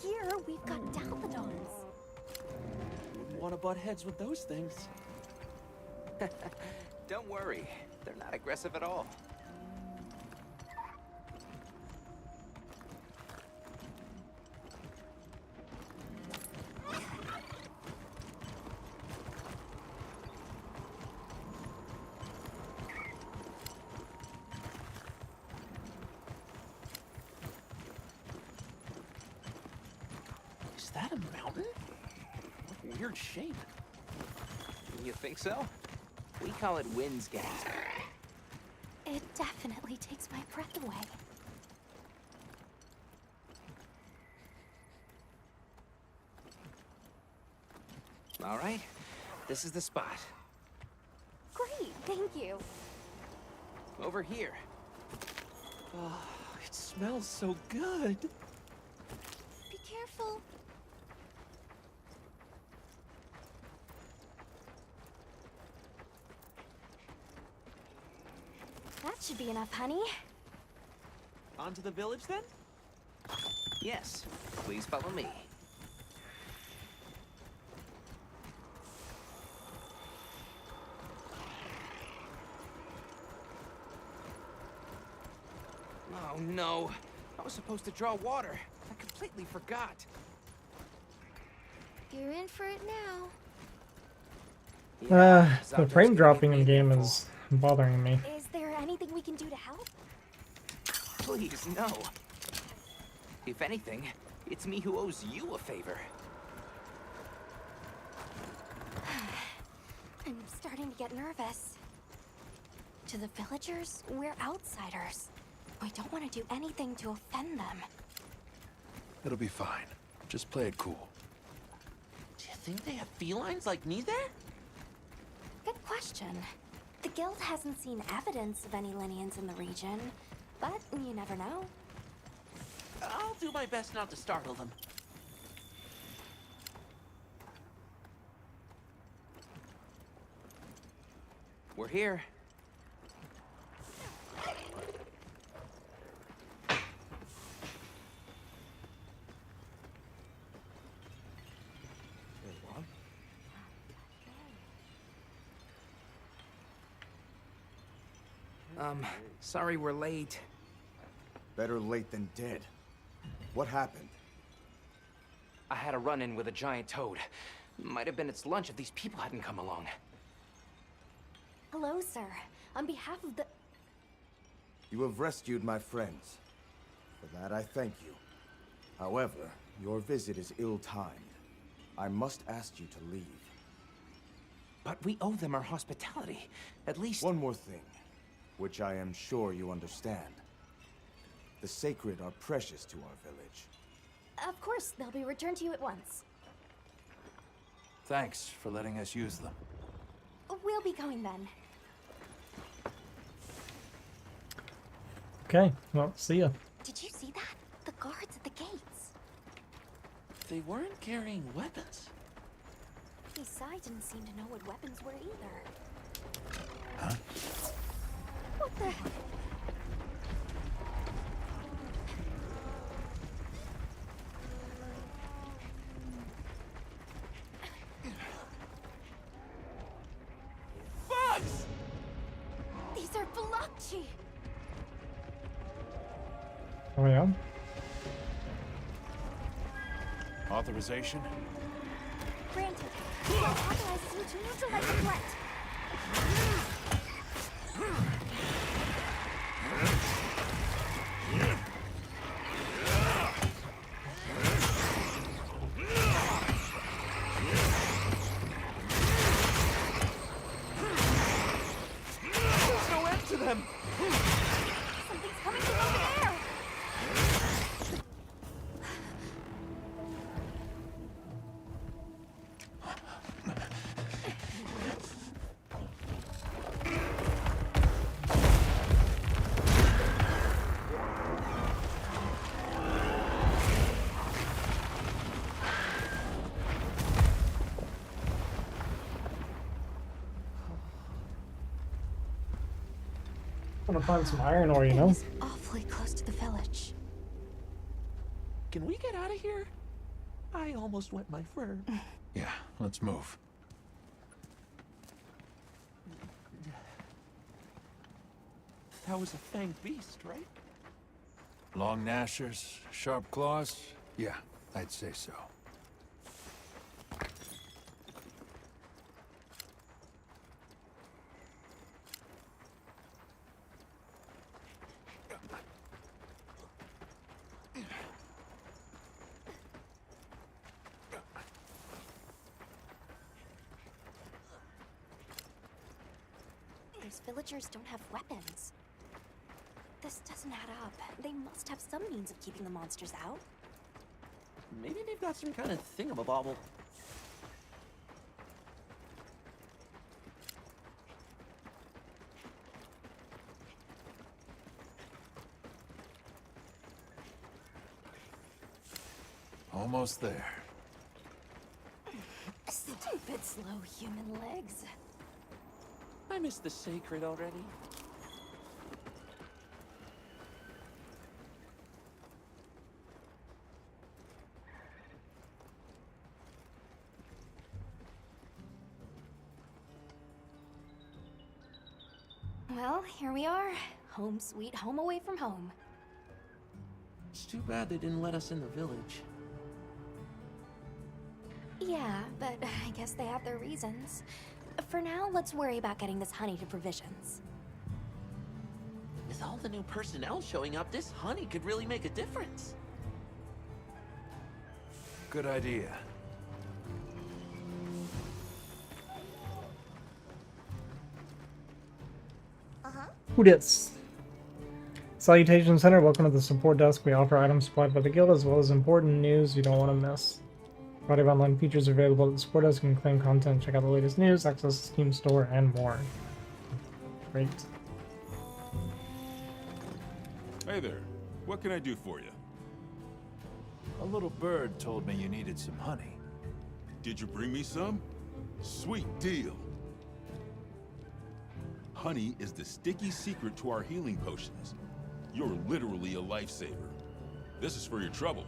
Here, we've got Dalphodons.
Wouldn't want to butt heads with those things.
Don't worry, they're not aggressive at all.
Is that a mountain? What weird shape.
You think so? We call it Wind's Gate.
It definitely takes my breath away.
All right, this is the spot.
Great, thank you.
Over here.
Oh, it smells so good.
Be careful.
That should be enough, honey.
On to the village, then?
Yes, please follow me. Oh no, I was supposed to draw water. I completely forgot.
You're in for it now.
The frame dropping in the game is bothering me.
Is there anything we can do to help?
Please, no. If anything, it's me who owes you a favor.
I'm starting to get nervous. To the villagers, we're outsiders. We don't want to do anything to offend them.
It'll be fine. Just play it cool.
Do you think they have felines like me there?
Good question. The guild hasn't seen evidence of any Linians in the region, but you never know.
I'll do my best not to startle them.
We're here. Sorry we're late.
Better late than dead. What happened?
I had a run-in with a giant toad. Might have been its lunch if these people hadn't come along.
Hello, sir. On behalf of the...
You have rescued my friends. For that I thank you. However, your visit is ill-timed. I must ask you to leave.
But we owe them our hospitality. At least...
One more thing, which I am sure you understand. The sacred are precious to our village.
Of course, they'll be returned to you at once.
Thanks for letting us use them.
We'll be going then.
Okay, well, see ya.
Did you see that? The guards at the gates.
They weren't carrying weapons.
Isai didn't seem to know what weapons were either.
Huh?
What the...
Bugs!
These are Velocci!
Oh yeah?
Authorization?
Granted. It authorizes you to neutralize the threat.
There's no end to them!
Something's coming from over there!
I want to find some iron ore, you know?
It's awfully close to the village.
Can we get out of here? I almost wet my fur.
Yeah, let's move.
That was a fanged beast, right?
Long gnashers, sharp claws? Yeah, I'd say so.
Those villagers don't have weapons. This doesn't add up. They must have some means of keeping the monsters out.
Maybe they've got some kind of thingamabobble.
Almost there.
Stupid slow human legs.
I miss the sacred already.
Well, here we are. Home sweet home away from home.
It's too bad they didn't let us in the village.
Yeah, but I guess they have their reasons. For now, let's worry about getting this honey to provisions.
With all the new personnel showing up, this honey could really make a difference.
Good idea.
Who dis? Salutation Center, welcome to the support desk. We offer items supplied by the guild as well as important news you don't want to miss. A variety of online features are available at the support desk. You can claim content, check out the latest news, access the Steam store, and more. Great.
Hey there. What can I do for you?
A little bird told me you needed some honey.
Did you bring me some? Sweet deal. Honey is the sticky secret to our healing potions. You're literally a lifesaver. This is for your trouble.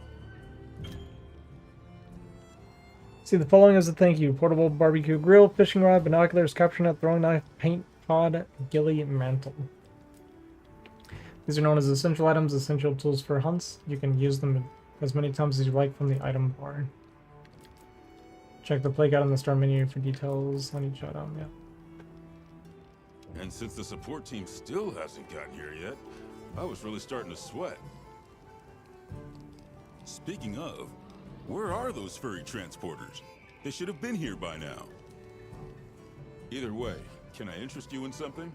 See, the following is a thank you. Portable barbecue grill, fishing rod, binoculars, capture net, throwing knife, paint pod, ghillie mantle. These are known as essential items, essential tools for hunts. You can use them as many times as you like from the item bar. Check the play guide on the start menu for details on each item, yeah.
And since the support team still hasn't gotten here yet, I was really starting to sweat. Speaking of, where are those furry transporters? They should have been here by now. Either way, can I interest you in something?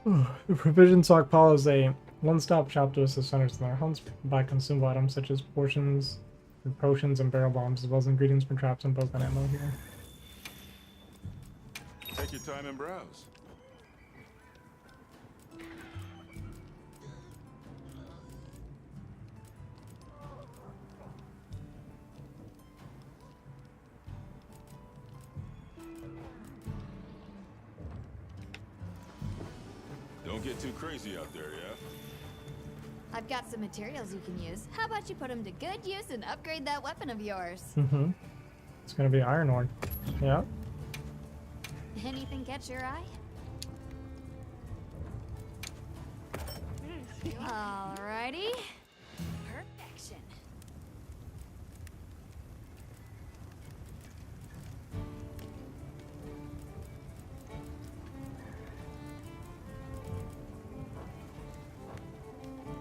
The provision stockpile is a one-stop shop to assist hunters in their hunts. Buy consumable items such as potions and barrel bombs, as well as ingredients for traps and bow gun ammo here.
Take your time and browse. Don't get too crazy out there, yeah?
I've got some materials you can use. How about you put them to good use and upgrade that weapon of yours?
Mm-hmm. It's gonna be iron ore. Yeah.
Anything catch your eye? Alrighty. Perfection.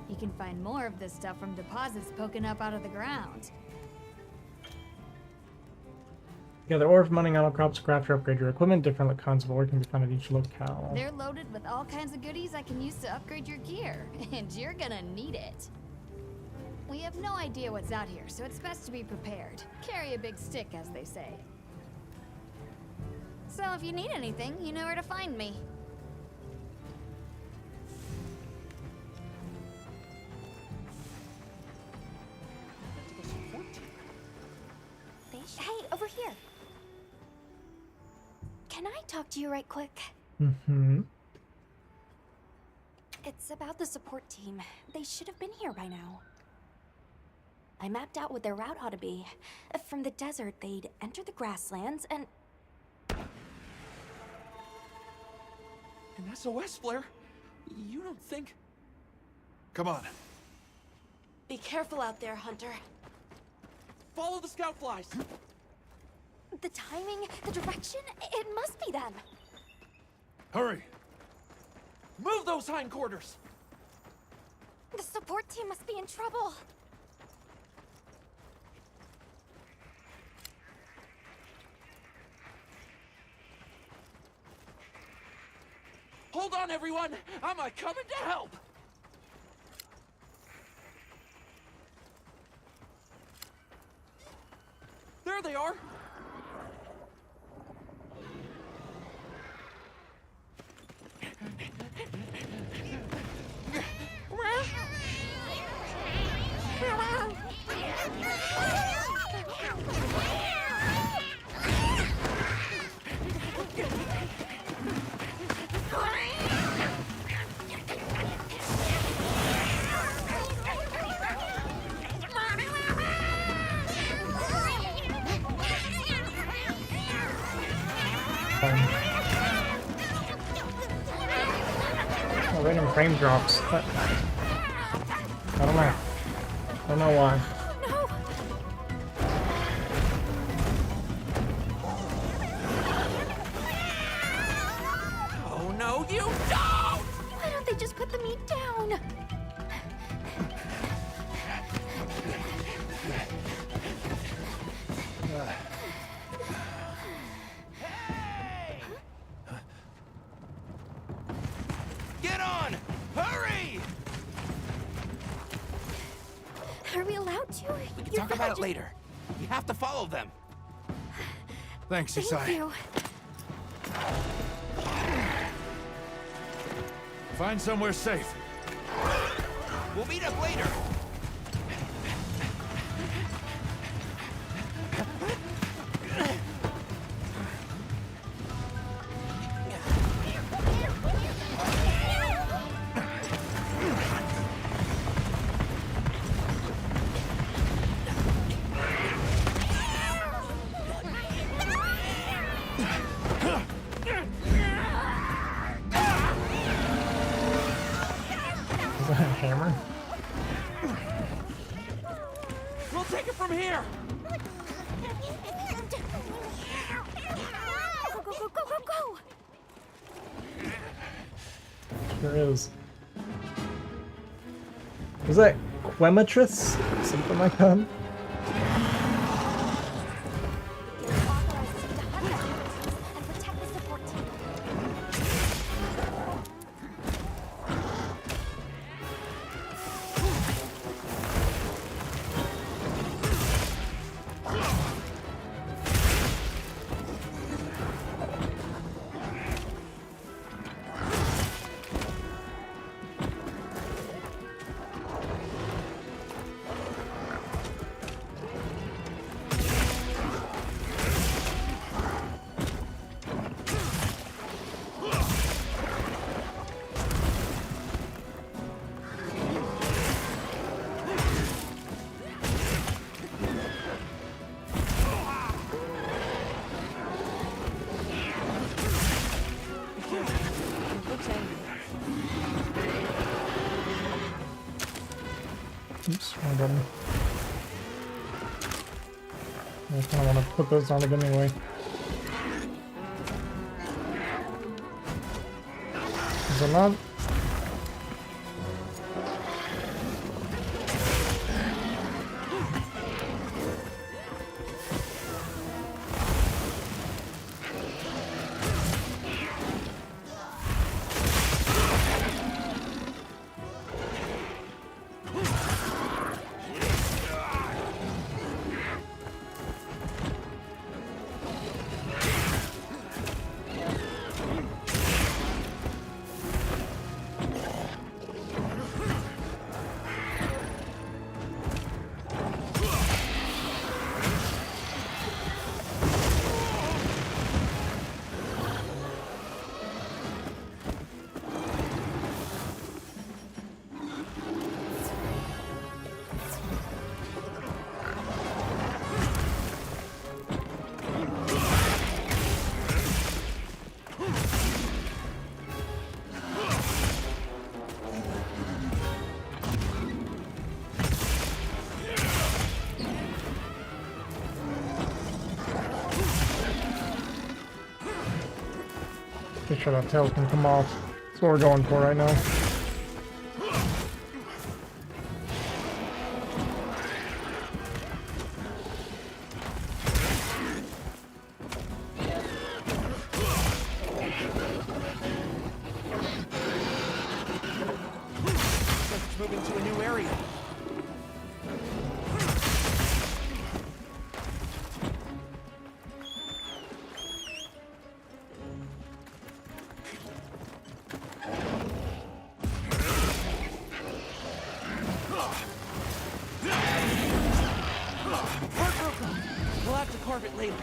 You can find more of this stuff from deposits poking up out of the ground.
Gather ore from mining outcrops, craft or upgrade your equipment. Different kinds of ore can be found at each locale.
They're loaded with all kinds of goodies I can use to upgrade your gear, and you're gonna need it. We have no idea what's out here, so it's best to be prepared. Carry a big stick, as they say. So if you need anything, you know where to find me.
Hey, over here. Can I talk to you right quick?
Mm-hmm.
It's about the support team. They should have been here by now. I mapped out what their route ought to be. From the desert, they'd enter the grasslands and...
An SOS flare? You don't think...
Come on.
Be careful out there, Hunter.
Follow the scout flies!
The timing, the direction, it must be them.
Hurry!
Move those hindquarters!
The support team must be in trouble.
Hold on, everyone! I'm coming to help! There they are!
frame drops. But I don't know. I don't know why.
Oh no, you don't!
Why don't they just put the meat down?
Get on! Hurry!
Are we allowed to?
We can talk about it later. We have to follow them.
Thanks,
Thank
Isai.
you.
Find somewhere safe.
We'll meet up later.
Is that a hammer?
We'll take it from here.
Go, go, go, go, go, go!
There is. Was that Quematrus? Something like that? Oops, wrong button. I kind of want to put those on again anyway. Is it not? Make sure that tail can come off. That's what we're going for right now.
Let's move into a new area. We'll have to carve it later.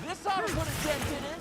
This ought to put a dent in it.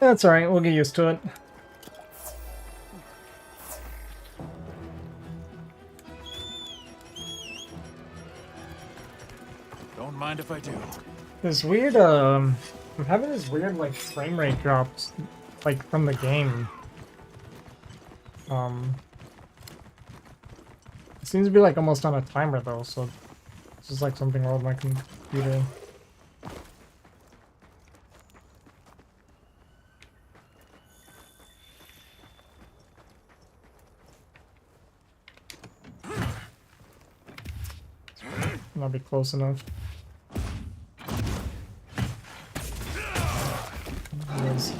That's alright, we'll get used to it.
Don't mind if I do.
This weird, I'm having this weird, like, frame rate drops, like, from the game. It seems to be, like, almost on a timer, though, so it's just, like, something wrong with my computer. Not be close enough. Yes.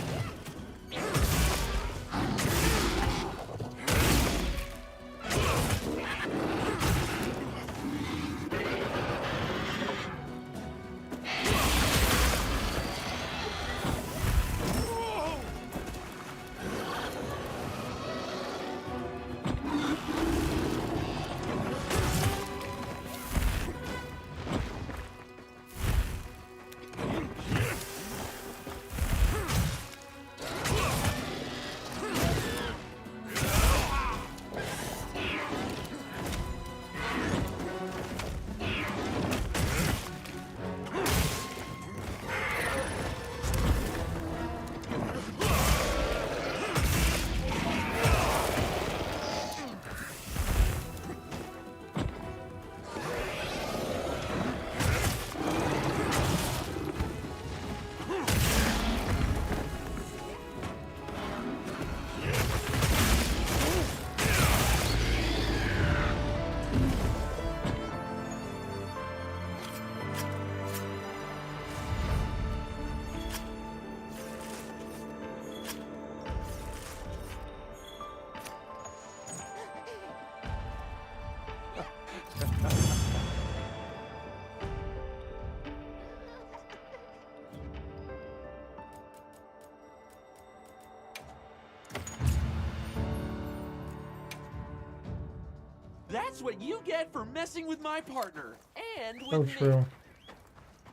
That's what you get for messing with my partner. And with
So
me.
true.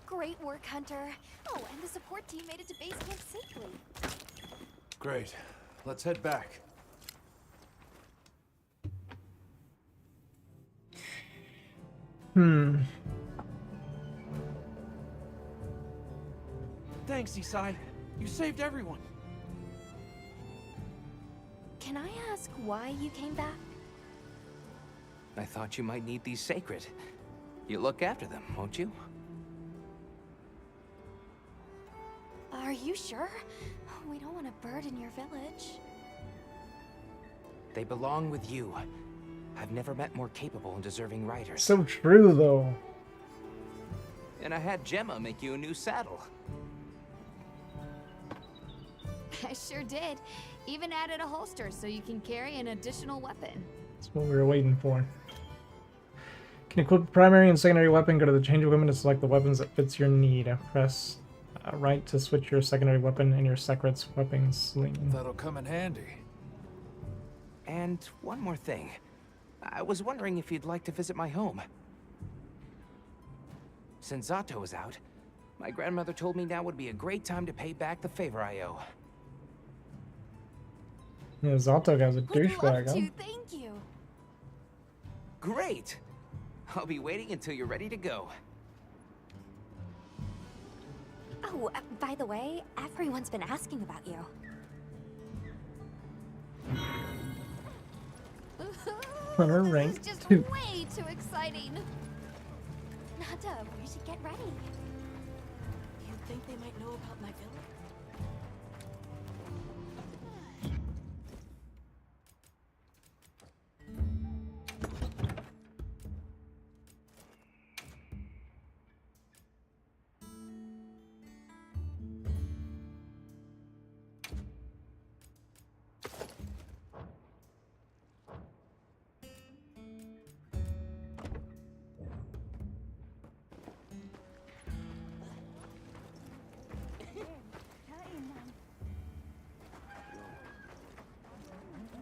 Great work, Hunter. Oh, and the support team made it to base camp safely.
Great. Let's head back.
Thanks, Isai. You saved everyone.
Can I ask why you came back?
I thought you might need these sacred. You look after them, won't you?
Are you sure? We don't want to burden your village.
They belong with you. I've never met more capable and deserving riders.
So true, though.
And I had Gemma make you a new saddle.
I sure did. Even added a holster so you can carry an additional weapon.
That's what we were waiting for. Can equip primary and secondary weapon. Go to the change of weapon to select the weapons that fits your need. Press right to switch your secondary weapon and your Secret's weapon sling.
That'll come in handy.
And one more thing. I was wondering if you'd like to visit my home. Since Zato is out, my grandmother told me now would be a great time to pay back the favor I owe.
Yeah, Zato guy's a douchebag, huh?
Thank you.
Great! I'll be waiting until you're ready to go.
Oh, by the way, everyone's been asking about you.
Hunter rank
This is just
2.
way too exciting.
Nata, we should get ready.
You think they might know about my village?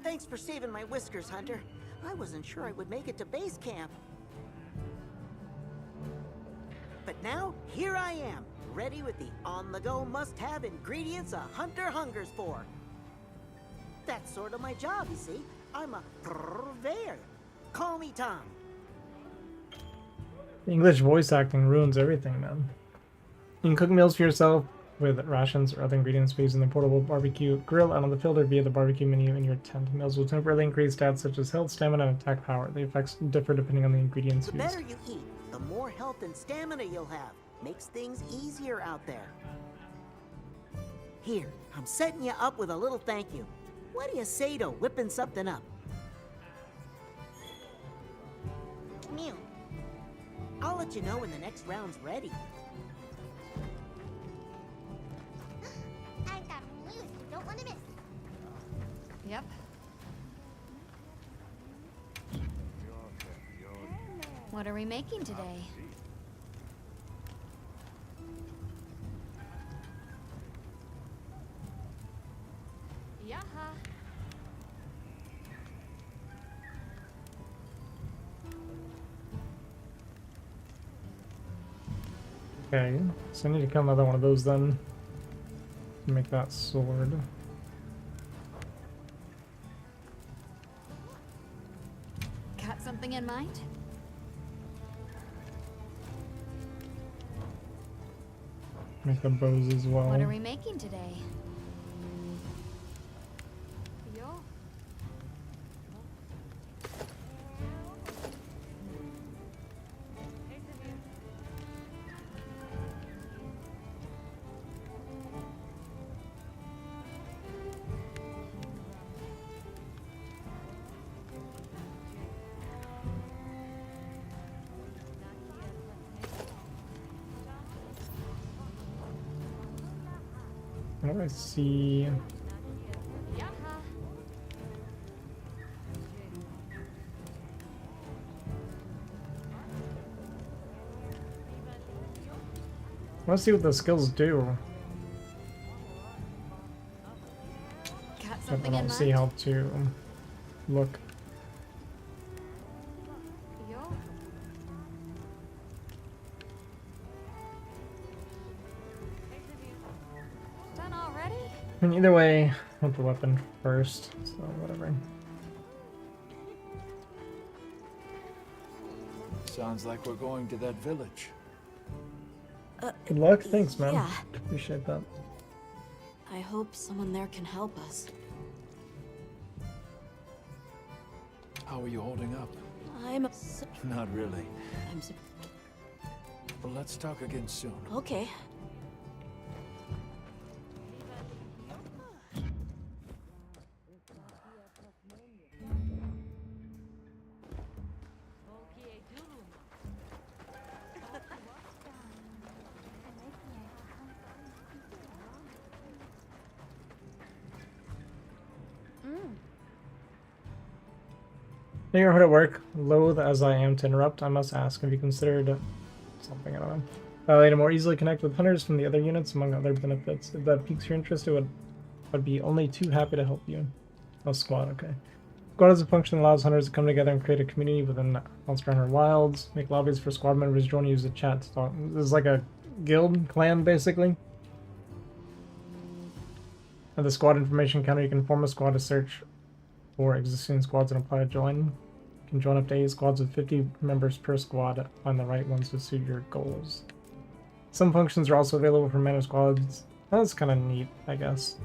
Thanks for saving my whiskers, Hunter. I wasn't sure I would make it to base camp. But now, here I am, ready with the on-the-go must-have ingredients a hunter hungers for. That's sort of my job, you see. I'm a purveyor. Call me Tom.
English voice acting ruins everything, man. You can cook meals for yourself with rations or other ingredients by using the portable barbecue grill out on the field or via the barbecue menu in your tent. Meals will temporarily increase stats such as health, stamina, and attack power. The effects differ depending on the ingredients
The
used.
better you eat, the more health and stamina you'll have. Makes things easier out there. Here, I'm setting you up with a little thank you. What do you say to whipping something up? Mew. I'll let you know when the next round's ready.
I've got news you don't want to miss.
Yep. What are we making today? Yaha.
Okay, so I need to kill another one of those then. Make that sword.
Got something in mind?
Make the bows as well.
What are we making today? Yo.
What do I see? Let's see what the skills do.
Got
But I
something in
don't see
mind?
how to look.
Yo. Done already?
I mean, either way, I want the weapon first, so whatever.
Sounds like we're going to that village.
Good luck. Thanks, man.
Yeah.
Appreciate that.
I hope someone there can help us.
How are you holding up?
I'm...
Not really.
I'm...
Well, let's talk again soon.
Okay.
Neighborhood at work. Loath as I am to interrupt, I must ask, have you considered something? I don't know. Way to more easily connect with hunters from the other units, among other benefits. If that piques your interest, I'd be only too happy to help you. Oh, squad, okay. Squad is a function that allows hunters to come together and create a community within Monster Hunter Wilds. Make lobbies for squad members, join and use the chat to talk. This is like a guild clan, basically. At the squad information counter, you can form a squad to search for existing squads and apply to join. You can join up to 8 squads with 50 members per squad. Find the right ones to suit your goals. Some functions are also available for managed squads. That's kind of neat, I guess.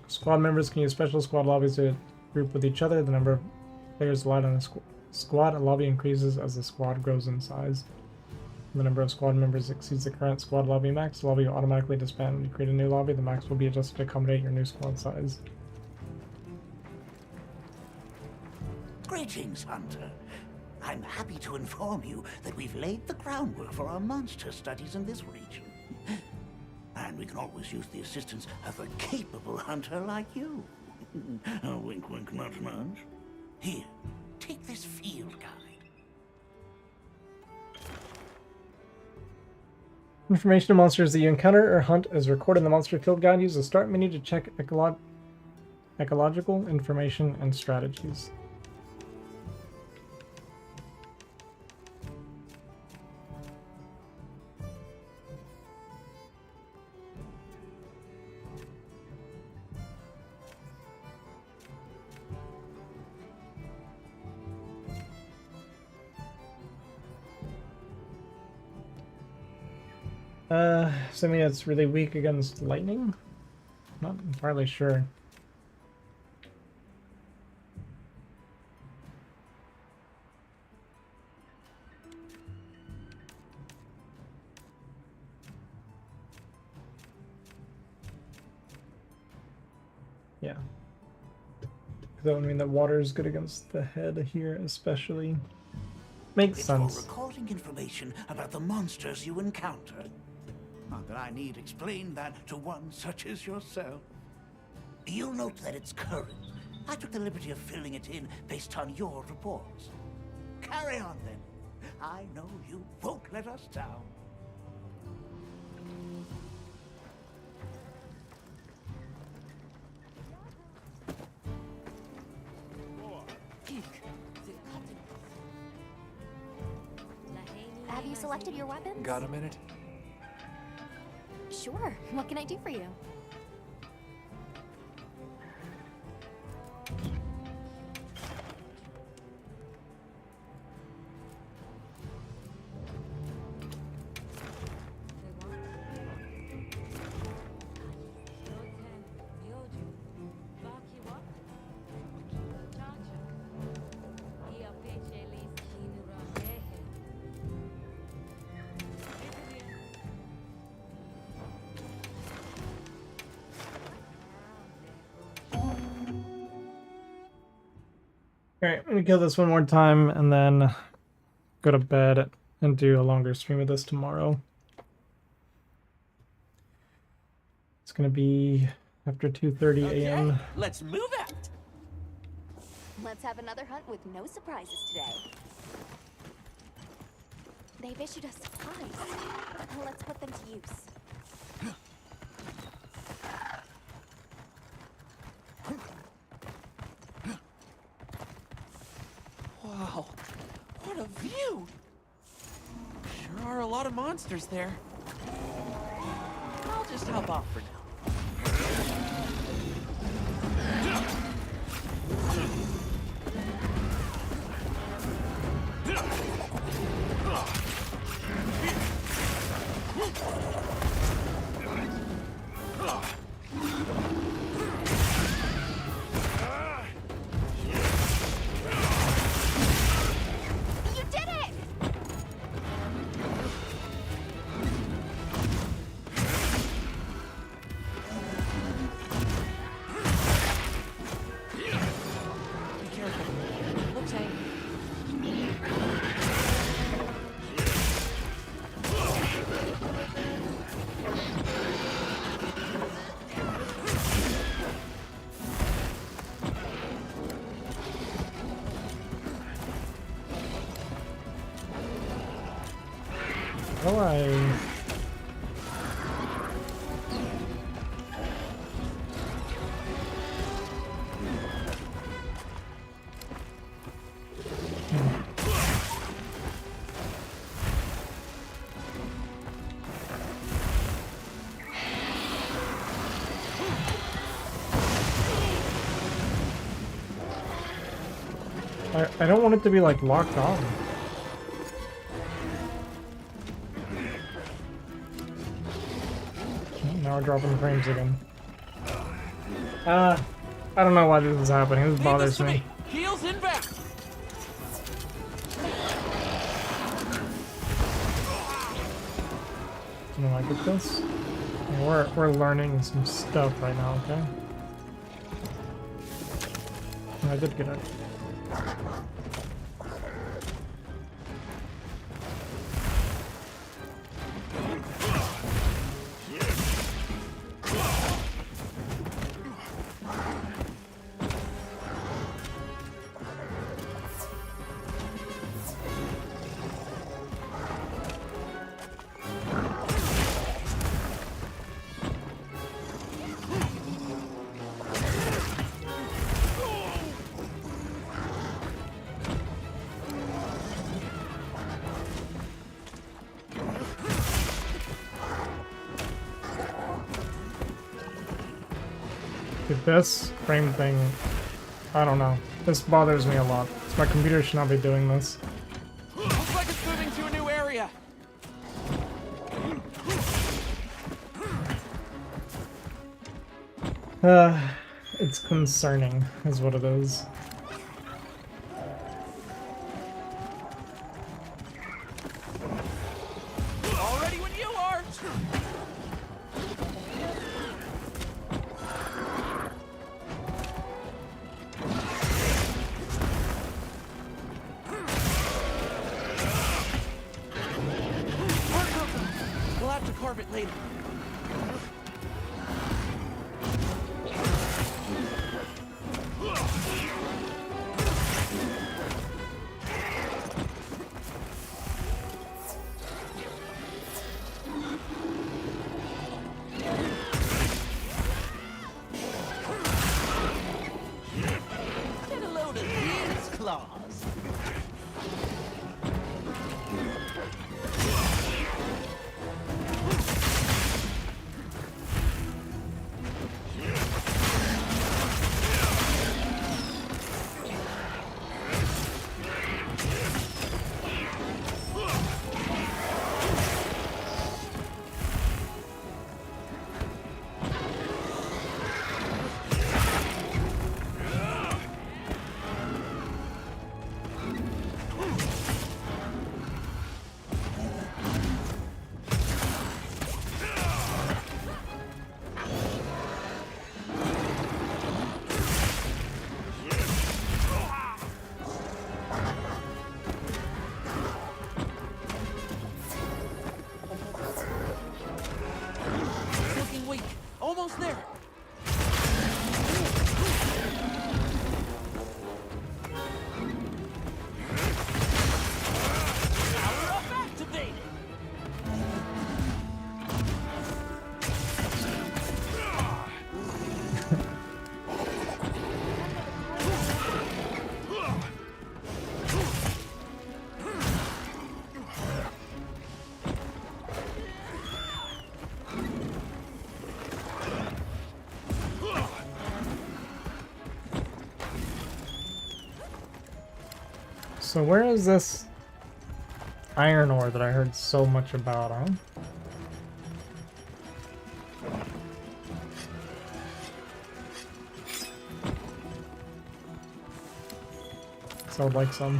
Squad members can use special squad lobbies to group with each other. The number of players allowed in a squad lobby increases as the squad grows in size. When the number of squad members exceeds the current squad lobby max, the lobby will automatically disband. When you create a new lobby, the max will be adjusted to accommodate your new squad size.
Greetings, Hunter. I'm happy to inform you that we've laid the groundwork for our monster studies in this region. And we can always use the assistance of a capable hunter like you. Wink, wink, nudge, nudge. Here, take this field guide.
Information on monsters that you encounter or hunt is recorded in the Monster Field Guide. Use the Start menu to check ecological information and strategies. Assuming it's really weak against lightning? Not entirely sure. Yeah. That would mean that water is good against the head here, especially. Makes sense.
For recording information about the monsters you encounter. Not that I need explain that to one such as yourself. You'll note that it's current. I took the liberty of filling it in based on your reports. Carry on then. I know you won't let us down.
Have you selected your weapons?
Got a minute?
Sure. What can I do for you?
Alright, I'm gonna kill this one more time and then go to bed and do a longer stream of this tomorrow. It's gonna be after 2:30 a.m.
Let's move out.
Let's have another hunt with no surprises today. They've issued us supplies. Let's put them to use.
Wow, what a view! Sure are a lot of monsters there. I'll just hop off for now.
You did it!
Be careful. Looks angry.
Oh, I... I don't want it to be like locked on. Now we're dropping frames again. I don't know why this is happening. This bothers me.
Heels inbound.
You know, I get this. We're learning some stuff right now, okay? I did get it. Dude, this frame thing, I don't know. This bothers me a lot. My computer should not be doing this.
Looks like it's moving to a new area.
It's concerning, is what it is.
All ready when you are. We'll have to carve it later.
Get a load of these claws.
Looking weak. Almost there. Power up activated.
So where is this iron ore that I heard so much about, huh? So I'd like some.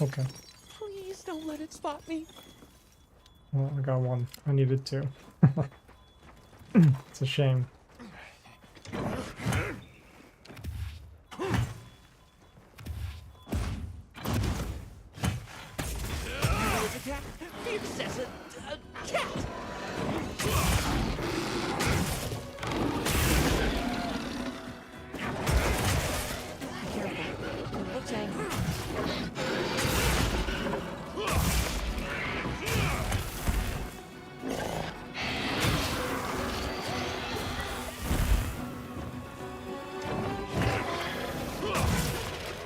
Okay.
Please don't let it spot me.
Well, I got one. I needed two. It's a shame.
Attack. Fierce as a cat.
Careful. It looks angry.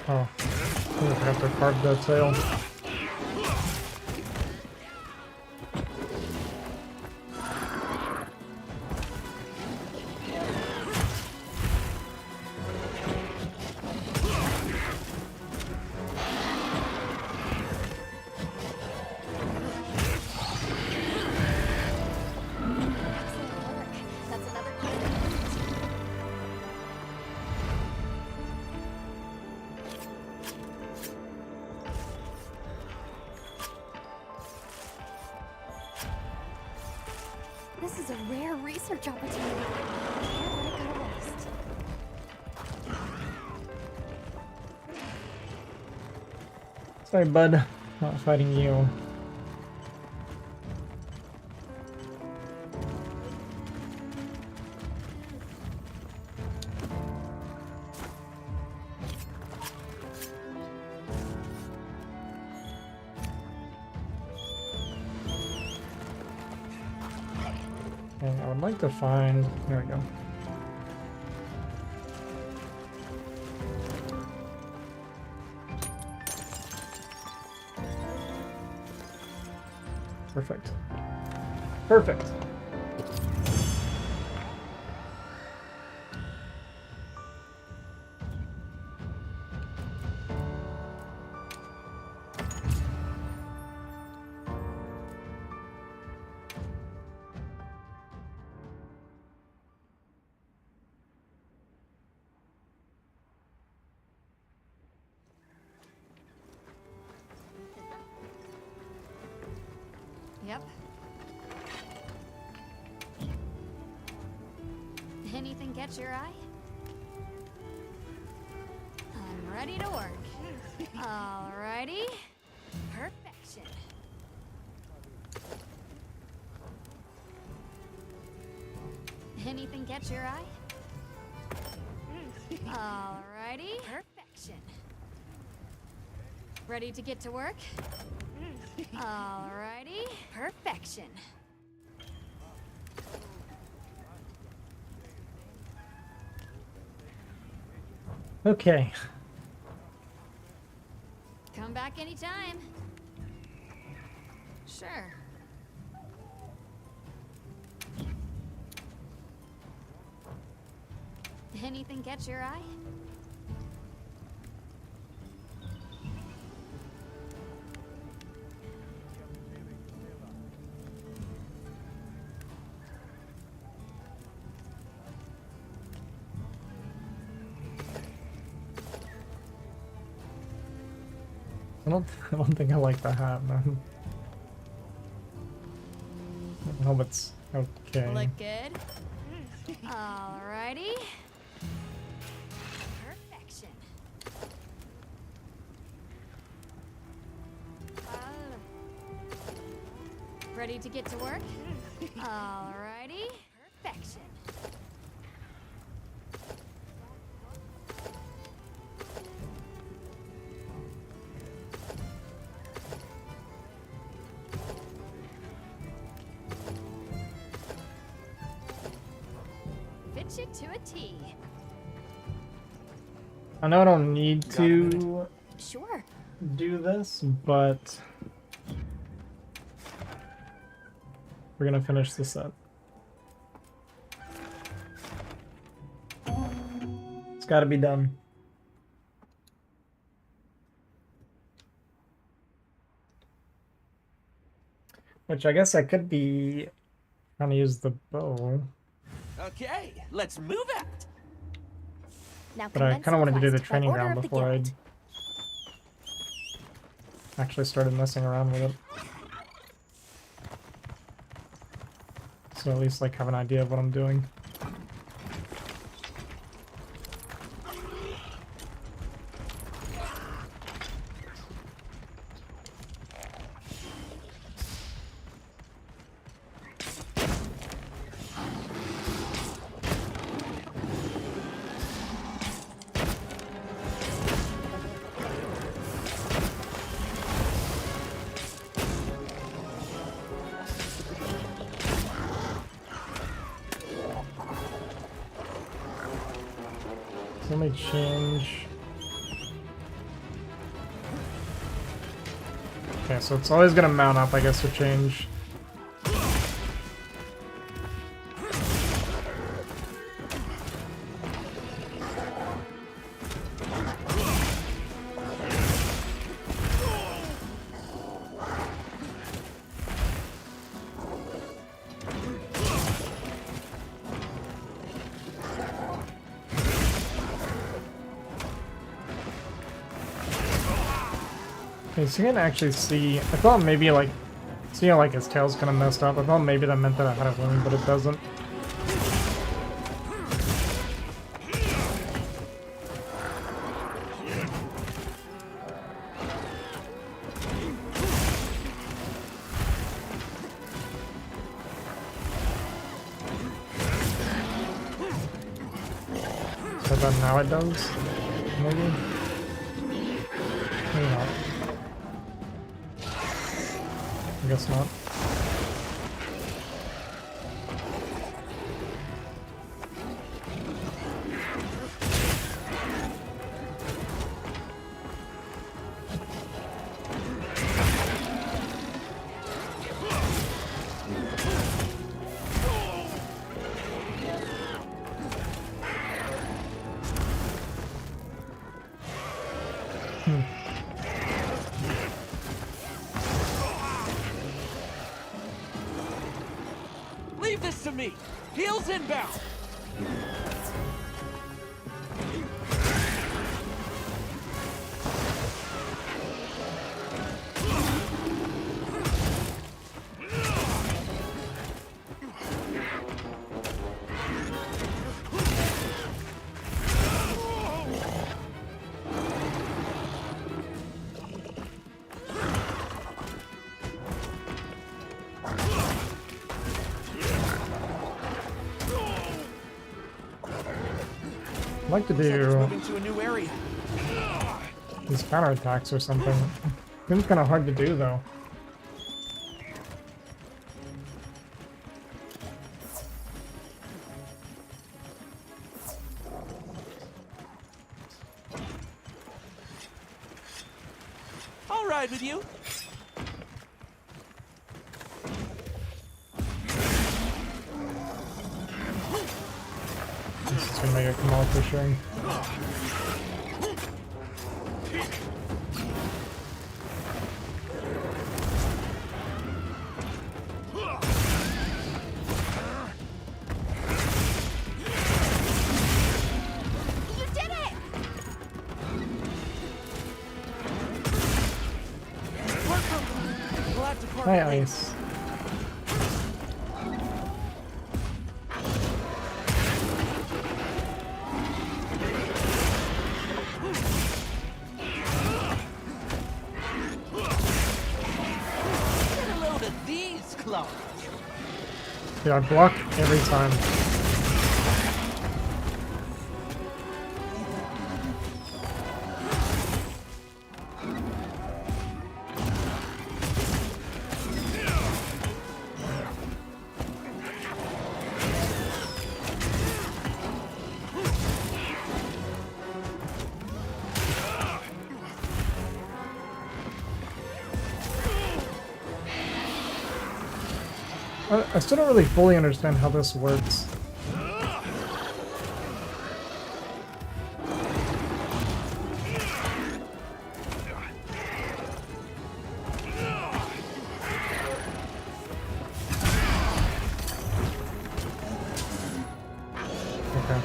Oh, I have to carve that tail.
That's another part of the This is a rare research opportunity. Can't let it go to waste.
Sorry, bud. Not fighting you. Okay, I would like to find... There we go. Perfect. Perfect.
Yep. Anything catch your eye? I'm ready to work. Alrighty. Perfection. Anything catch your eye? Alrighty. Perfection. Ready to get to work? Alrighty. Perfection.
Okay.
Come back anytime. Sure. Anything catch your eye?
I don't think I like the hat, man. I hope it's okay.
Look good. Alrighty. Perfection. Ready to get to work? Alrighty. Perfection. Fit you to a T.
I know I don't need to
Sure.
do this, but we're gonna finish this up. It's gotta be done. Which I guess I could be trying to use the bow.
Okay, let's move out.
Now
But I
commence
kind of wanted to do the
quest by
training
order
ground
of the
before I
guild.
actually started messing around with it. So at least like have an idea of what I'm doing. Let me change. Okay, so it's always gonna mount up, I guess, to change. Okay, so you can actually see. I thought maybe like, see how like his tail's kind of messed up. I thought maybe that meant that I had a wound, but it doesn't. So then now it does, maybe. Maybe not. I guess not.
to me. Heels inbound.
I'd like to
Moving
do
to a new area.
these counterattacks or something. Seems kind of hard to do though.
I'll ride with you.
This is gonna make it come out for sure.
You did it!
We'll have to park
Hi,
later.
Ice.
Get a load of these claws.
Yeah, I block every time. I still don't really fully understand how this works. Okay.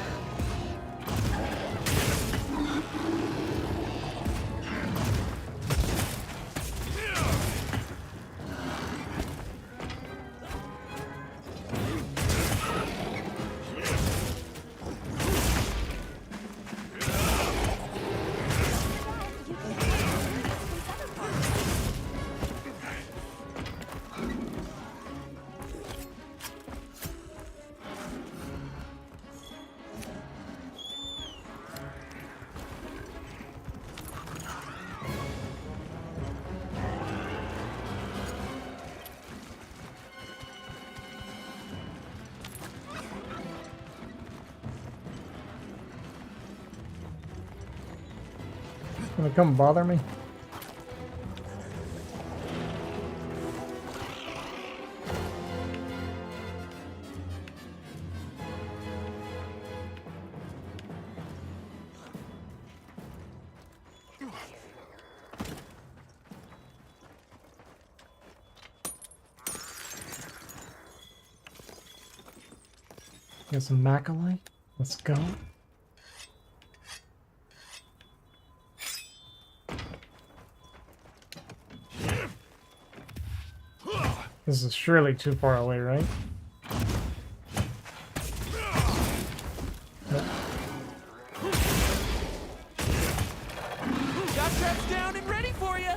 Gonna come bother me? Get some Macalite. Let's go. This is surely too far away, right?
Got traps down and ready for you.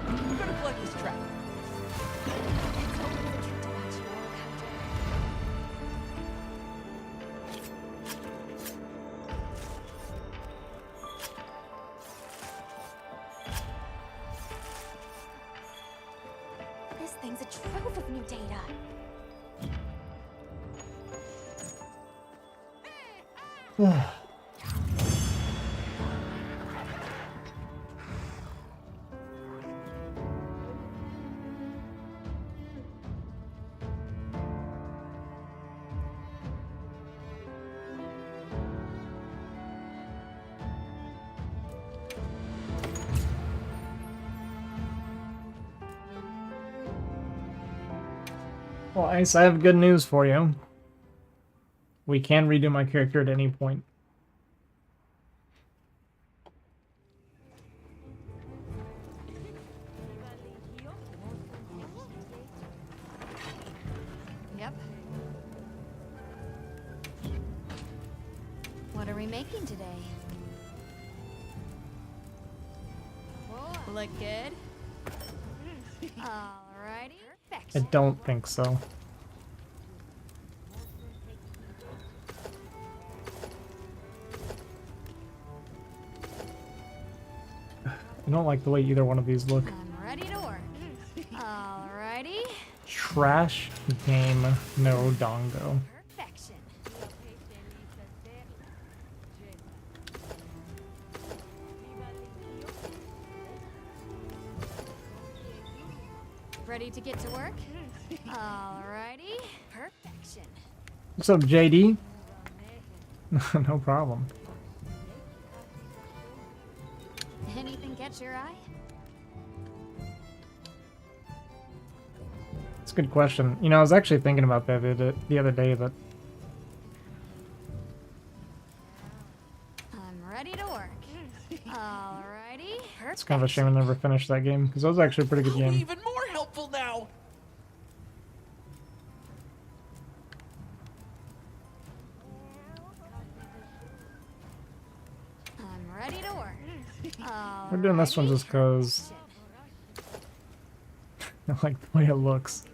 I'm gonna collect this trap.
This thing's a trove of new data.
Well, Ice, I have good news for you. We can redo my character at any point.
Yep. What are we making today? Look good. Alrighty.
I don't think so. I don't like the way either one of these look.
I'm ready to work. Alrighty.
Trash game, no dongo.
Perfection. Ready to get to work? Alrighty. Perfection.
What's up, JD? No problem.
Anything catch your eye?
It's a good question. You know, I was actually thinking about that the other day, but
I'm ready to work. Alrighty.
it's kind of a shame I never finished that game, because that was actually a pretty good game.
Even more helpful now.
I'm ready to work.
We're doing this one just because I like the way it looks.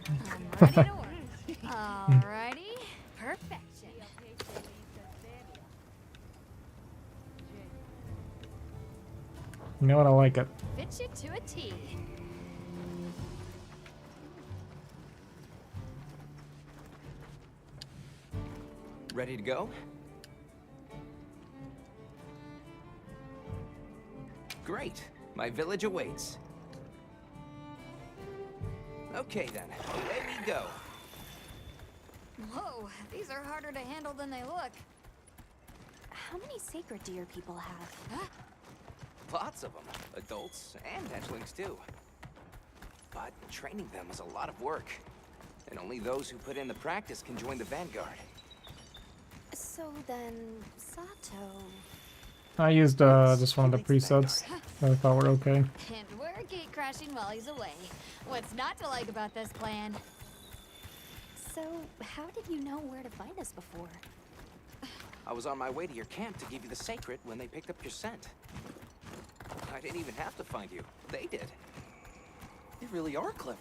I'm ready to work. Alrighty. Perfection.
You know what? I like it.
Fit you to a T.
Ready to go? Great. My village awaits. Okay then, away we go.
Whoa, these are harder to handle than they look.
How many sacred deer people have?
Lots of them. Adults and hatchlings too. But training them is a lot of work. And only those who put in the practice can join the Vanguard.
So then, Sato...
I used just one of the presets that I thought were okay.
And we're gate crashing while he's away. What's not to like about this plan?
So, how did you know where to find us before?
I was on my way to your camp to give you the sacred when they picked up your scent. I didn't even have to find you. They did.
They really are clever.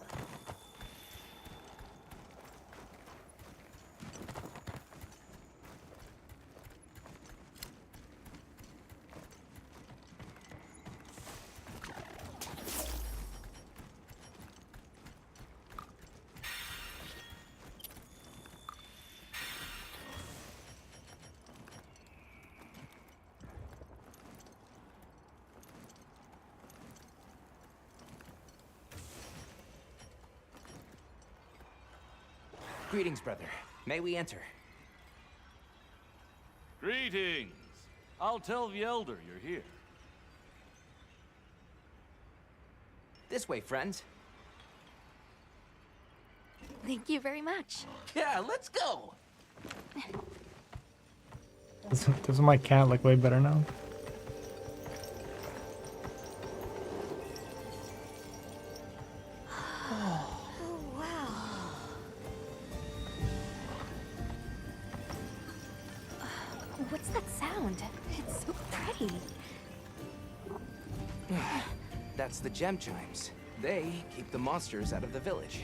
Greetings, brother. May we enter?
Greetings. I'll tell the Elder you're here.
This way, friends.
Thank you very much.
Yeah, let's go.
Doesn't my cat look way better now?
What's that sound? It's so pretty.
That's the gem chimes. They keep the monsters out of the village.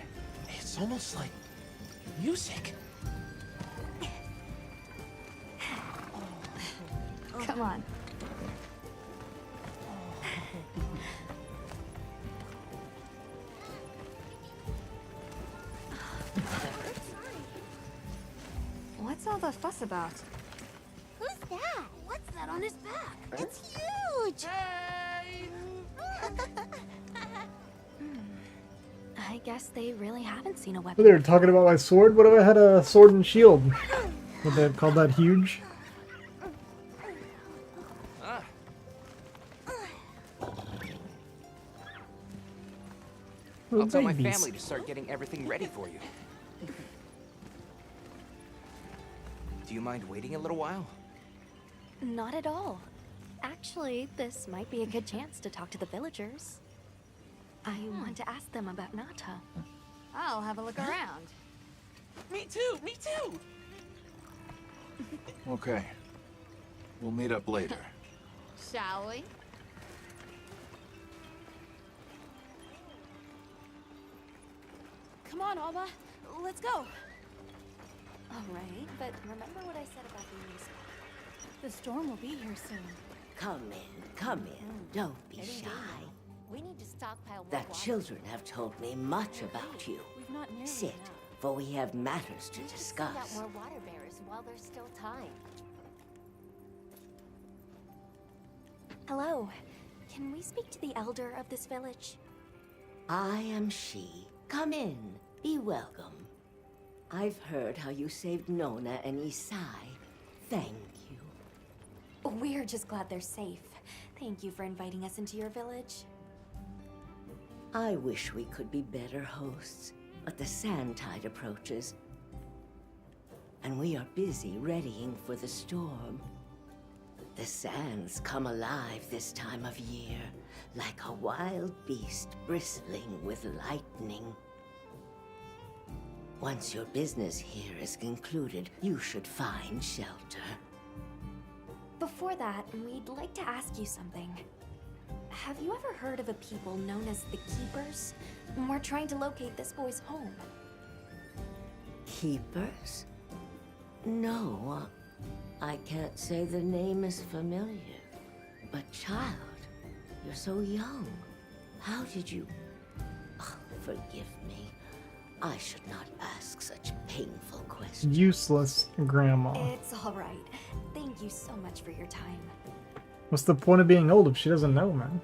It's almost like music.
Come on. What's all the fuss about?
Who's that? What's that on his back? It's huge!
I guess they really haven't seen a
Oh,
weapon.
they were talking about my sword? What if I had a sword and shield? Would they have called that huge?
I'll tell my
babies.
family to start getting everything ready for you. Do you mind waiting a little while?
Not at all. Actually, this might be a good chance to talk to the villagers. I want to ask them about Nata.
I'll have a look around.
Me too, me too!
Okay. We'll meet up later.
Shall we?
Come on, Alma. Let's go.
All right, but remember what I said about the news?
The storm will be here soon.
Come in. Don't be shy.
We need to stockpile more
The
water.
children have told me much about you.
We've not nearly
Sit,
enough.
for we have matters to
We need to send out
discuss.
more water bearers while there's still time.
Hello. Can we speak to the elder of this village?
I am she. Come in. Be welcome. I've heard how you saved Nona and Isai. Thank you.
We're just glad they're safe. Thank you for inviting us into your village.
I wish we could be better hosts, but the sand tide approaches. And we are busy readying for the storm. The sands come alive this time of year, like a wild beast bristling with lightning. Once your business here is concluded, you should find shelter.
Before that, we'd like to ask you something. Have you ever heard of a people known as the Keepers? We're trying to locate this boy's home.
Keepers? No, I can't say the name is familiar. But child, you're so young. How did you... Oh, forgive me. I should not ask such painful questions.
Useless grandma.
It's all right. Thank you so much for your time.
What's the point of being old if she doesn't know, man?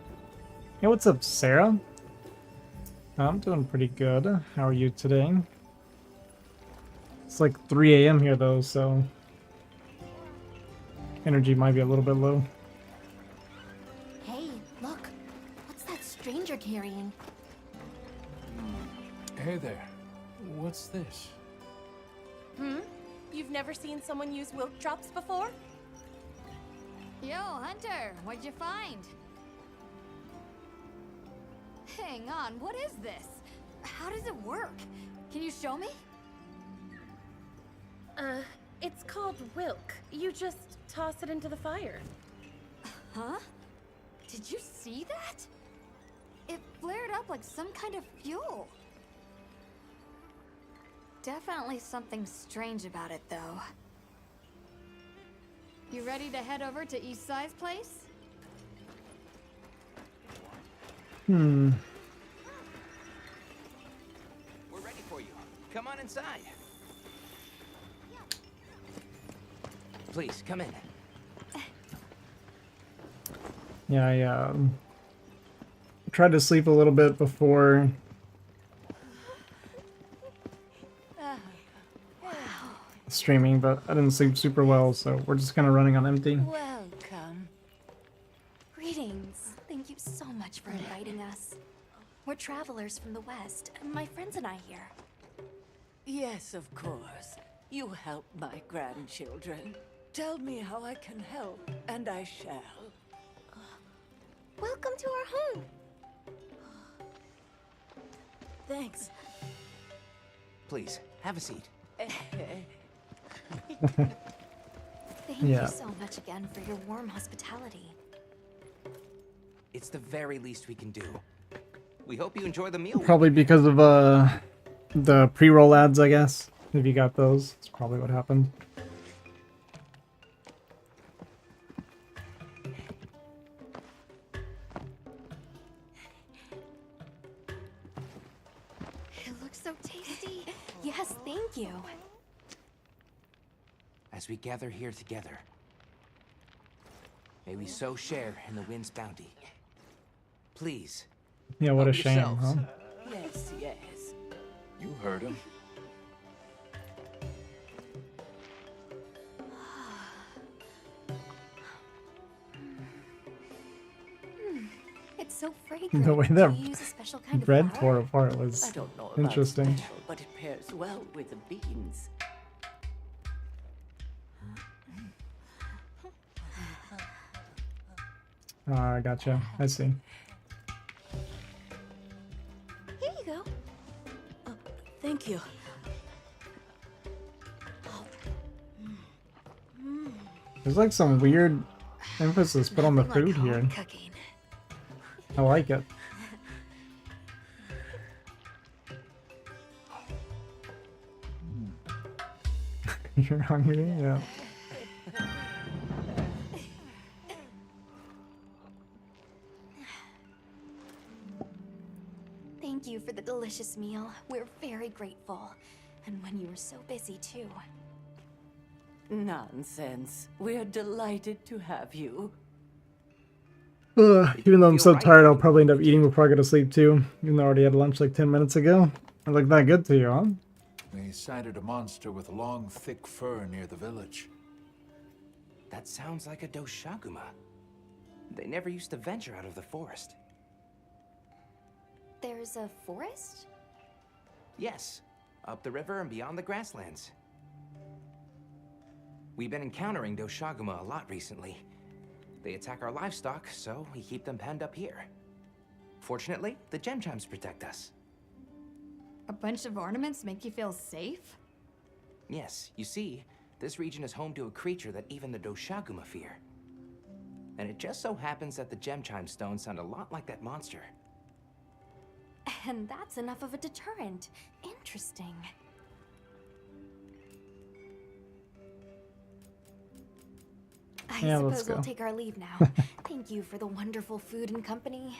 Hey, what's up, Sarah? I'm doing pretty good. How are you today? It's like 3 a.m. here, though, so... energy might be a little bit low.
Hey, look. What's that stranger carrying?
Hey there. What's this?
You've never seen someone use wilk drops before?
Yo, Hunter, what'd you find? Hang on, what is this? How does it work? Can you show me?
It's called wilk. You just toss it into the fire.
Huh? Did you see that? It flared up like some kind of fuel. Definitely something strange about it, though. You ready to head over to Isai's place?
Hmm.
We're ready for you. Come on inside. Please, come in.
Yeah, I tried to sleep a little bit before streaming, but I didn't sleep super well, so we're just kind of running on empty.
Welcome.
Greetings. Thank you so much for inviting us. We're travelers from the West, and my friends and I here.
Yes, of course. You help my grandchildren. Tell me how I can help, and I shall.
Welcome to our home.
Thanks.
Please, have a seat.
Thank
Yeah.
you so much again for your warm hospitality.
It's the very least we can do. We hope you enjoy the meal.
Probably because of the pre-roll ads, I guess. If you got those, that's probably what happened.
It looks so tasty. Yes, thank you.
As we gather here together, may we so share in the wind's bounty. Please.
Yeah, what a
help
shame,
yourselves.
huh?
Yes, yes.
You heard him.
It's It's so fragrant.
The way
Do
that
you use a special kind of
bread
flour?
tore apart
I
was
don't know about
interesting.
special, but it pairs well with the beans.
Ah, gotcha. I see.
Here you go. Thank you.
There's like some weird emphasis put on the
Nothing like
food here.
home cooking.
I like it. You're hungry? Yeah.
Thank you for the delicious meal. We're very grateful. And when you were so busy, too.
Nonsense. We're delighted to have you.
Even though I'm so tired, I'll probably end up eating before I go to sleep too. Even though I already had lunch like 10 minutes ago. I look that good to you, huh?
We sighted a monster with long, thick fur near the village.
That sounds like a Doshaguma. They never used to venture out of the forest.
There's a forest?
Yes, up the river and beyond the grasslands. We've been encountering Doshaguma a lot recently. They attack our livestock, so we keep them penned up here. Fortunately, the gem chimes protect us.
A bunch of ornaments make you feel safe?
Yes, you see, this region is home to a creature that even the Doshaguma fear. And it just so happens that the gem chime stones sound a lot like that monster.
And that's enough of a deterrent. Interesting. I
Yeah, let's
suppose we'll
go.
take our leave now. Thank you for the wonderful food and company.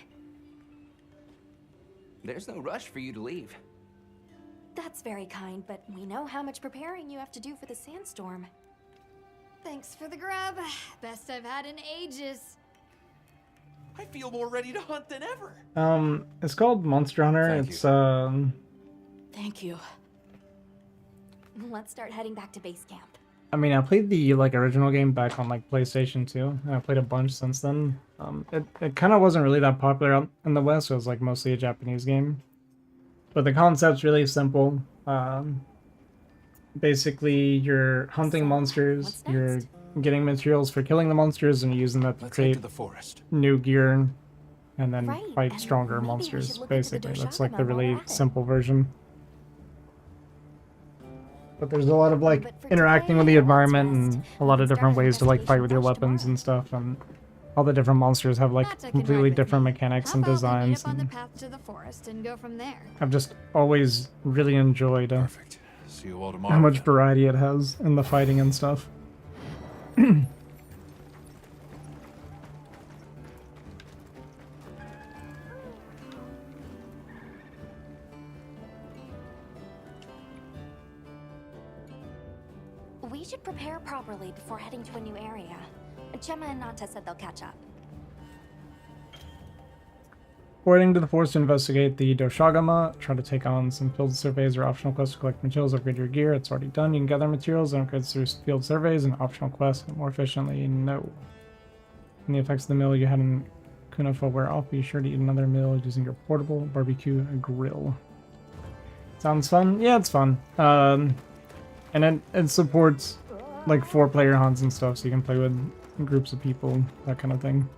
There's no rush for you to leave.
That's very kind, but we know how much preparing you have to do for the sandstorm.
Thanks for the grub. Best I've had in ages.
I feel more ready to hunt than ever.
It's called Monster Hunter.
Thank
It's
Thank you.
Let's start heading back to base camp.
I mean, I played the like original game back on like PlayStation 2, and I played a bunch since then. It kind of wasn't really that popular out in the West. It was like mostly a Japanese game, but the concept's really simple. Basically, you're hunting monsters, you're getting materials for killing the monsters, and using that to
Let's head
create
to the forest.
new gear, and then
Right,
fight
and
stronger
maybe we
monsters.
should look into the
Basically, that's like
Doshaguma
the
while we're
really
at it.
simple version. But there's a lot of like
But for
interacting with the
today,
environment
let's
and a lot of different ways to like fight with your
investigation
weapons and stuff, and all the different monsters have like
That can ride
completely
with
different
me.
mechanics
How
and
about we meet
designs.
up on the
And
path to the forest and go from there?
I've just always really enjoyed
Perfect. See you all tomorrow.
how much
then.
variety it has in the fighting and stuff.
We should prepare properly before heading to a new area. Gemma and Nanta said they'll catch up.
We're heading to the forest to investigate the Doshagama, try to take on some field surveys or optional quests to collect materials, upgrade your gear. It's already done. You can gather materials and upgrade through field surveys and optional quests more efficiently. No. And the effects of the meal you had in Kunafa wear off. Be sure to eat another meal using your portable barbecue grill. Sounds fun? Yeah, it's fun. And it supports like 4-player hunts and stuff, so you can play with groups of people, that kind of thing.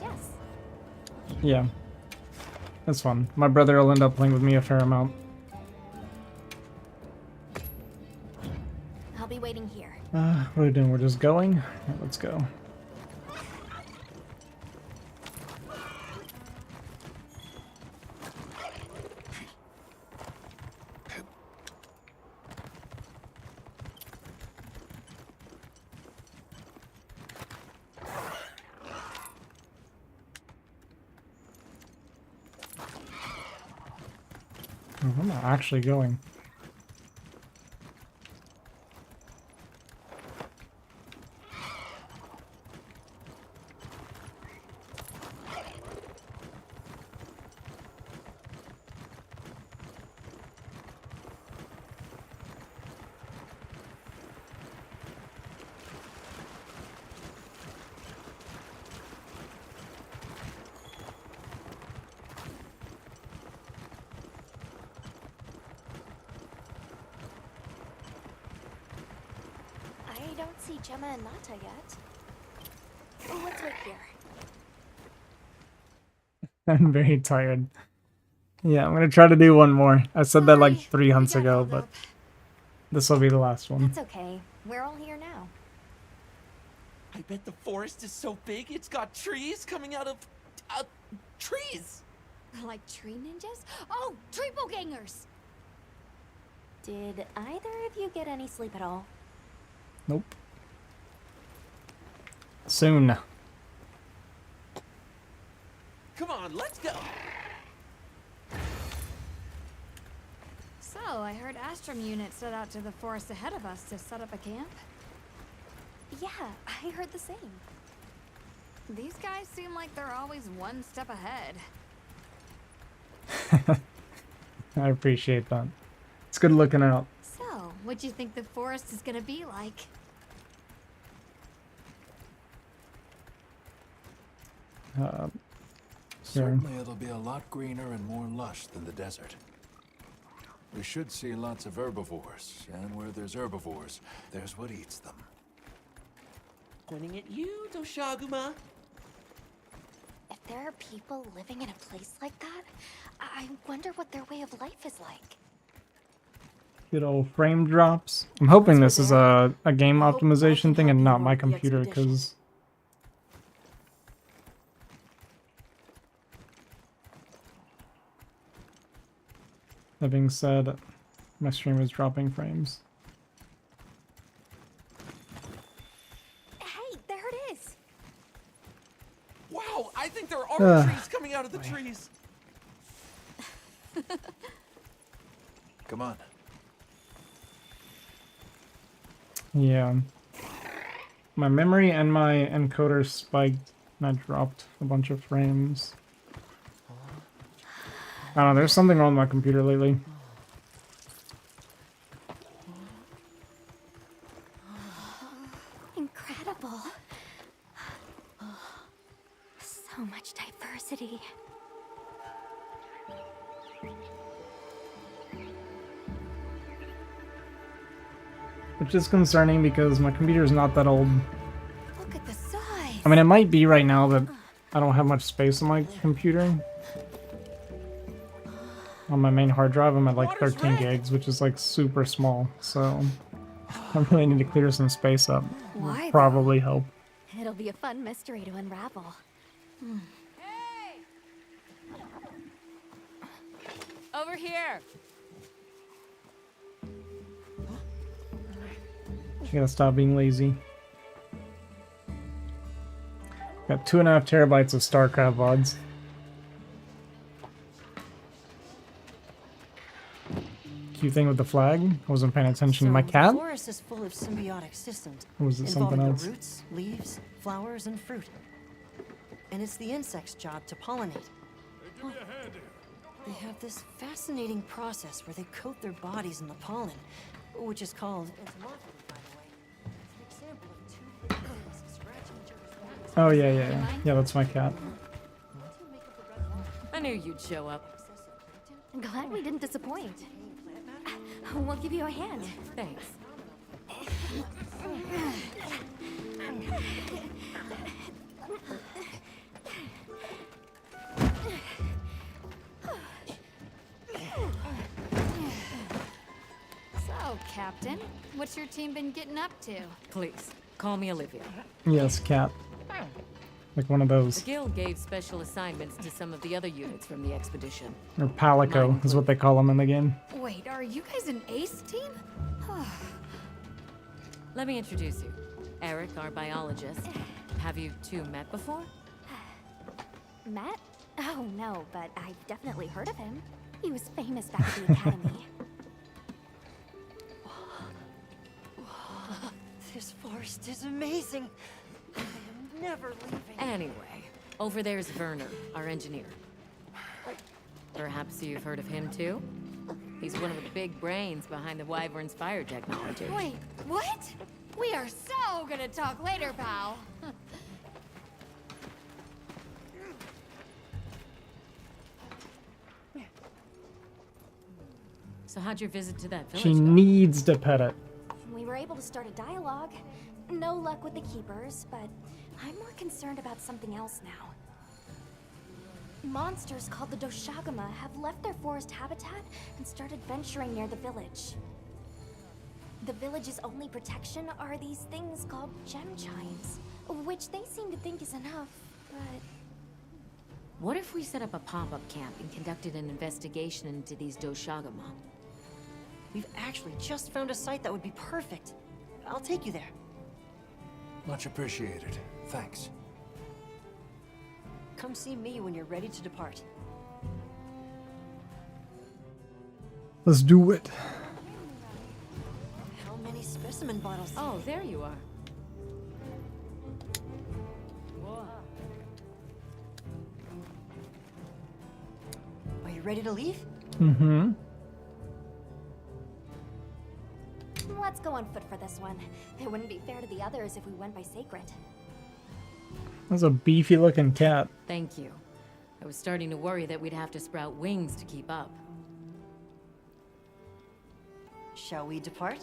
Yes.
Yeah. That's fun. My brother will end up playing with me a fair amount.
I'll be waiting here.
What are we doing? We're just going? Yeah, let's go. Oh, I'm not actually going.
don't see Gemma and Nata yet. Oh, let's wait here.
I'm very tired. Yeah, I'm gonna try to do one more. I said that like 3 hunts ago, but this will be the last one.
That's okay. We're all here now.
I bet the forest is so big it's got trees coming out of trees.
Like tree ninjas? Oh, triple gangers!
Did either of you get any sleep at all?
Nope. Soon.
Come on, let's go.
So, I heard Astrum unit set out to the forest ahead of us to set up a camp?
Yeah, I heard the same.
These guys seem like they're always one step ahead.
I appreciate that. It's good looking out.
So, what'd you think the forest is gonna be like?
Here.
Certainly it'll be a lot greener and more lush than the desert. We should see lots of herbivores, and where there's herbivores, there's what eats them.
Pointing at you, Doshaguma.
If there are people living in a place like that, I wonder what their way of life is like.
Good old frame drops. I'm hoping this is a game optimization thing and not my computer, because... That being said, my stream is dropping frames.
Hey, there it is!
Wow, I think there are trees coming out of the trees.
Come on.
Yeah. My memory and my encoder spiked, and I dropped a bunch of frames. I don't know, there's something wrong with my computer lately.
Incredible. So much diversity.
Which is concerning because my computer is not that old.
Look at the size!
I mean, it might be right now, but I don't have much space on my computer. On my main hard drive, I'm at like 13 gigs, which is like super small, so I really need to clear some space up.
Why,
Will probably help.
It'll be a fun mystery to unravel.
Over here!
You gotta stop being lazy. Got 2.5 terabytes of StarCraft VODs. Cute thing with the flag. I wasn't paying attention to my cat.
The forest is full of symbiotic systems.
Or was it something
involving
else?
the roots, leaves, flowers, and fruit. And it's the insect's job to pollinate. They have this fascinating process where they coat their bodies in the pollen, which is called entomophagy, by the way. It's an example of two big things scratching each other's backs.
Oh yeah. Yeah, that's my cat.
I knew you'd show up.
Glad we didn't disappoint. We'll give you a hand.
Thanks.
So, Captain, what's your team been getting up to?
Please, call me Olivia.
Yes, cat. Like one of
The
those.
guild gave special assignments to some of the other units from the expedition.
Or Palico is what they call them in the game.
Wait, are you guys an ace team?
Let me introduce you. Eric, our biologist. Have you two met before?
Matt? Oh no, but I've definitely heard of him. He was famous back at the academy.
This forest is amazing. I am never leaving.
Anyway, over there's Werner, our engineer. Perhaps you've heard of him too? He's one of the big brains behind the Wyvern's fire technology.
Wait, what? We are so gonna talk later, pal.
So how'd your visit to that village
She
go?
needs to pet it.
We were able to start a dialogue. No luck with the Keepers, but I'm more concerned about something else now. Monsters called the Doshagama have left their forest habitat and started venturing near the village. The village's only protection are these things called gem chimes, which they seem to think is enough, but...
What if we set up a pop-up camp and conducted an investigation into these Doshagama?
We've actually just found a site that would be perfect. I'll take you there.
Much appreciated. Thanks.
Come see me when you're ready to depart.
Let's do it.
How many specimen bottles?
Oh, there you are.
Are you ready to leave?
Mm-hmm.
Let's go on foot for this one. It wouldn't be fair to the others if we went by Sacred.
That's a beefy looking cat.
Thank you. I was starting to worry that we'd have to sprout wings to keep up.
Shall we depart?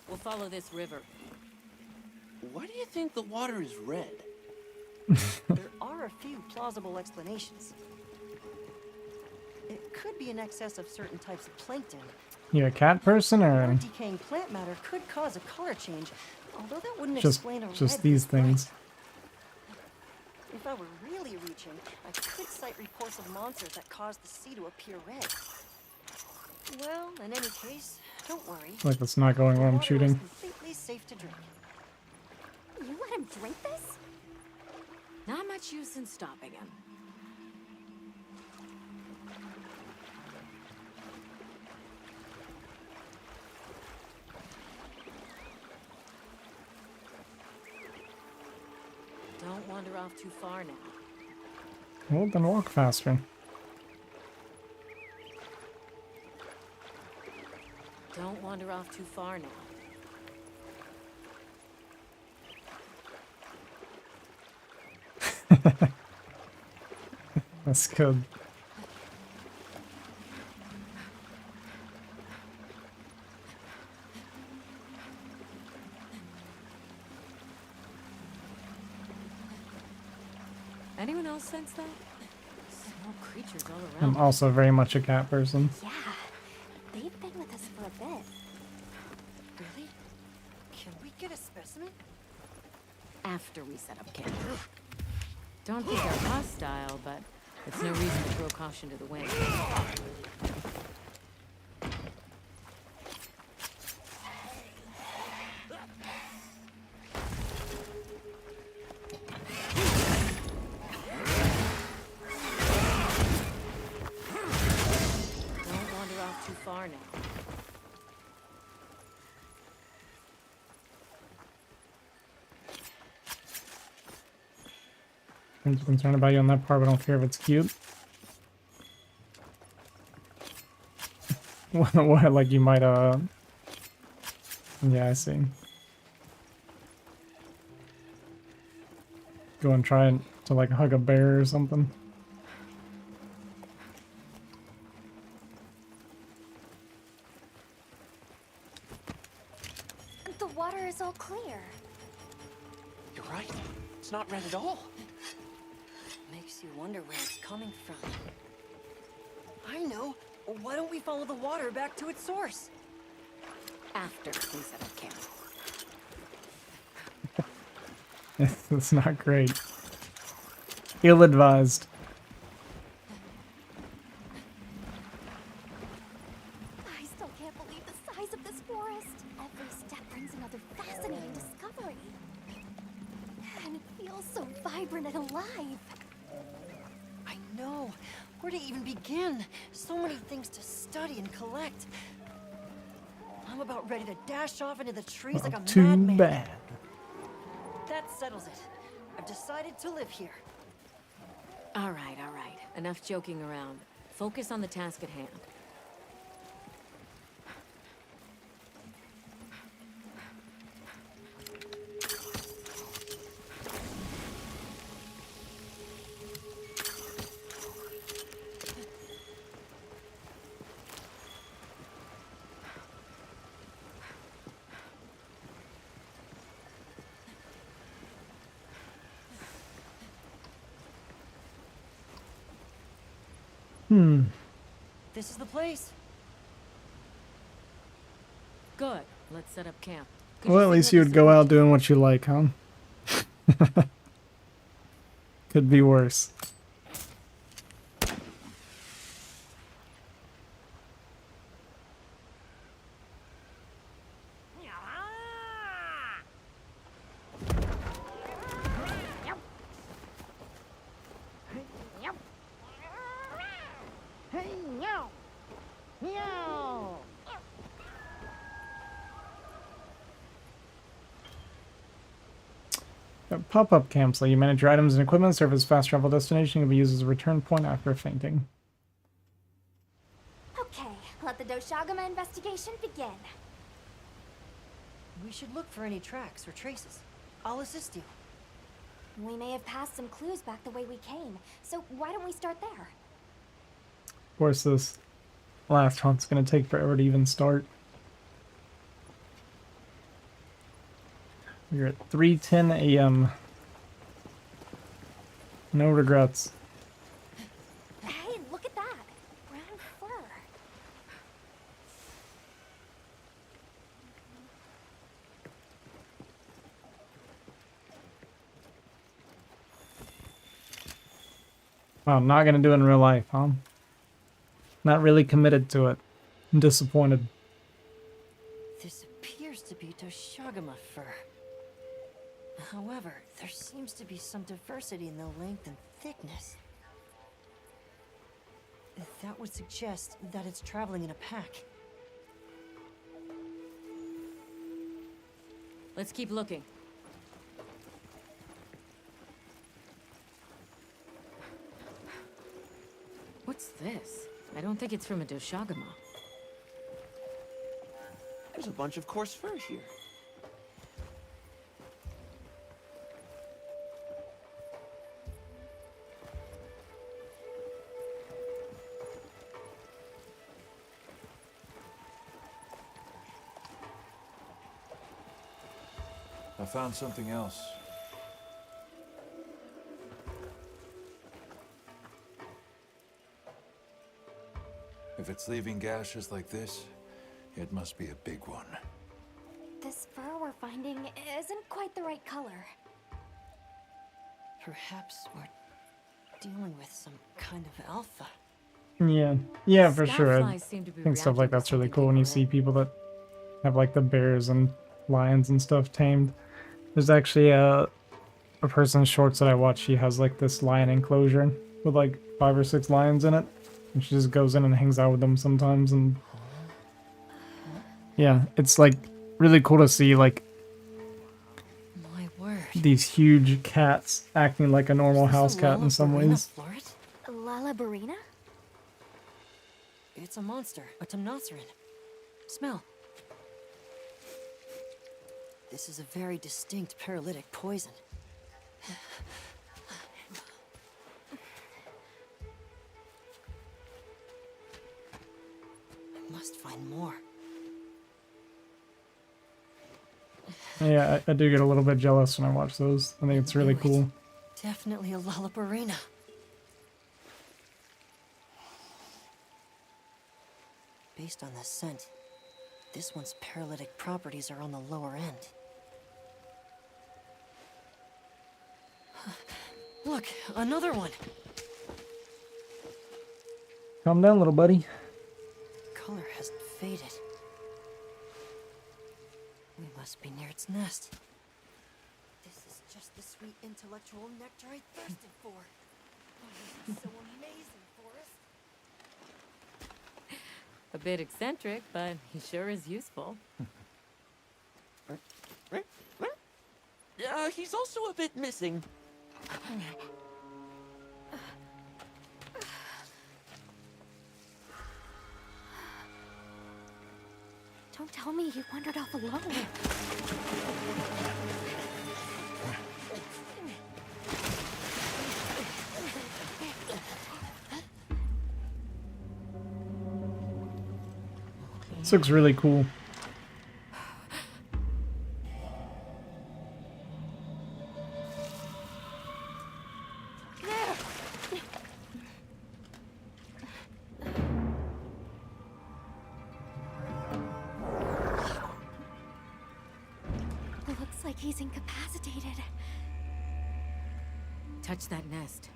We'll follow this river.
Why do you think the water is red?
There are a few plausible explanations. It could be in excess of certain types of plankton.
You a cat person or
Decaying plant matter could cause a color change, although that wouldn't
just
explain a red
these
being bright.
things?
If I were really reaching, I could cite reports of monsters that cause the sea to appear red. Well, in any case, don't worry.
Like that's not going where I'm
Water is
shooting.
completely safe to drink.
You let him drink this?
Not much use in stopping him. Don't wander off too far now.
Well, then walk faster.
Don't wander off too far now.
That's good.
Anyone else sense that? Small creatures all around.
I'm also very much a cat person.
Yeah, they've been with us for a bit.
Really? Can we get a specimen?
After we set up camp. Don't think they're hostile, but it's no reason to throw caution to the wind. Don't wander off too far now.
I'm just concerned about you on that part, but I don't care if it's cute. What, like you might, yeah, I see. Go and try to, like, hug a bear or something.
The water is all clear.
You're right. It's not red at all.
Makes you wonder where it's coming from. I know. Why don't we follow the water back to its source?
After we set up camp.
It's not great. Ill-advised.
I still can't believe the size of this forest. Every step brings another fascinating discovery. And it feels so vibrant and alive.
I know. Where to even begin? So many things to study and collect. I'm about ready to dash off into the trees like a
Too
madman.
bad.
That settles it. I've decided to live here.
All right, all right. Enough joking around. Focus on the task at hand.
This is the place.
Good. Let's set up camp.
Well, at least you would go out doing what you like, huh? Could be worse. Pop-up camps let you manage your items and equipment, serve as fast travel destination, can be used as a return point after fainting.
Okay, let the Doshagama investigation begin.
We should look for any tracks or traces. I'll assist you.
We may have passed some clues back the way we came, so why don't we start there?
Of course, this last hunt's gonna take forever to even start. We're at 3:10 a.m. No regrets.
Hey, look at that! Brown fur.
Wow, not gonna do it in real life, huh? Not really committed to it. I'm disappointed.
This appears to be Doshagama fur. However, there seems to be some diversity in the length and thickness. That would suggest that it's traveling in a pack.
Let's keep looking. What's this? I don't think it's from a Doshagama.
There's a bunch of coarse fur here.
I found something else. If it's leaving gashes like this, it must be a big one.
This fur we're finding isn't quite the right color.
Perhaps we're dealing with some kind of alpha.
Yeah, for sure. I
Skyflies seem to be
think stuff like
reacting to
that's really
something
cool when you
deeper
see people that have like the bears and lions and stuff tamed. There's actually a person's shorts that I watch. She has like this lion enclosure with like 5 or 6 lions in it, and she just goes in and hangs out with them sometimes. And yeah, it's like really cool to see like
My word.
these huge cats acting like a normal house cat in some ways.
Lalabarina?
It's a monster, a Temnoceran. Smell. This is a very distinct paralytic poison. I must find more.
Yeah, I do get a little bit jealous when I watch those. I think it's really cool.
Definitely a Lalabarina. Based on the scent, this one's paralytic properties are on the lower end. Look, another one.
Calm down, little buddy.
Color hasn't faded. We must be near its nest. This is just the sweet intellectual nectar I thirsted for. Oh, this is so amazing, Forrest.
A bit eccentric, but he sure is useful.
He's also a bit missing.
Don't tell me you wandered off alone.
This looks really cool.
He's incapacitated.
Touch that nest,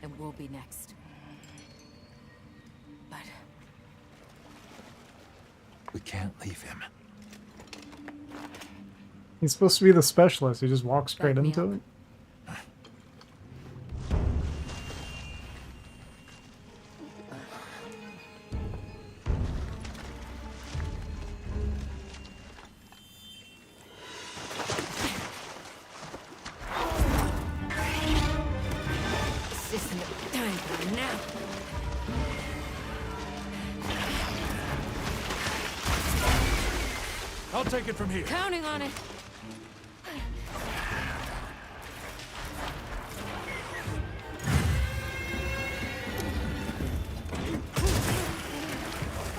and we'll be next. But
we can't leave him.
He's supposed to be the specialist. He just walks straight into it.
this isn't the time for a nap.
I'll take it from here.
Counting on it.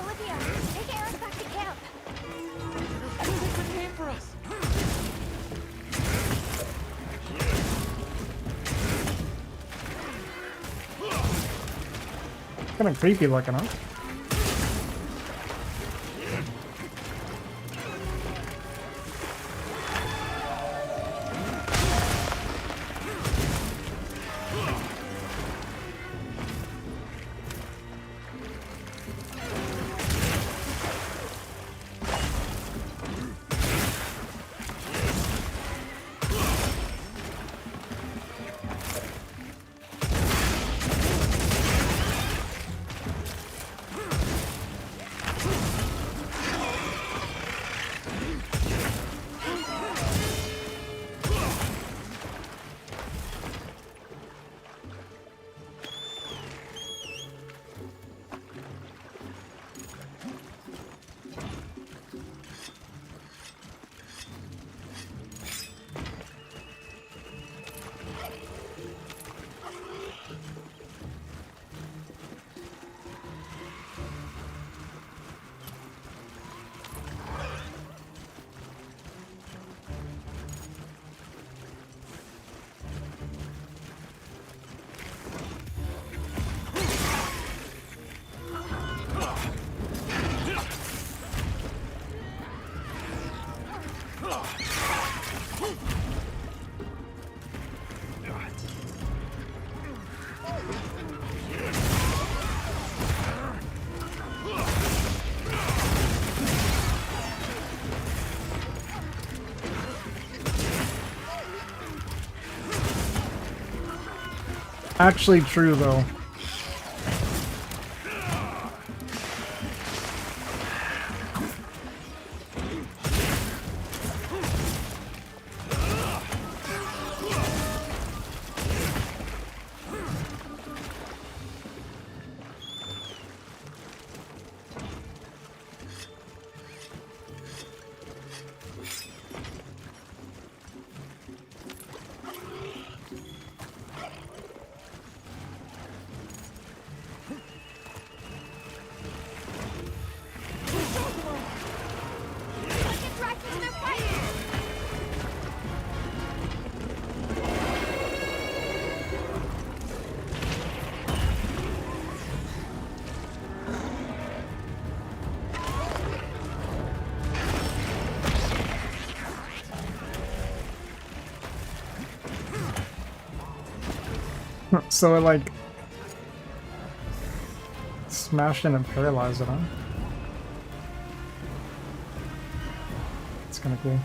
Olivia, take Eric back to camp.
Good name for us.
Kind of creepy looking, huh? Actually true though. So it like smashed in and paralyzed it, huh? It's kind of cool.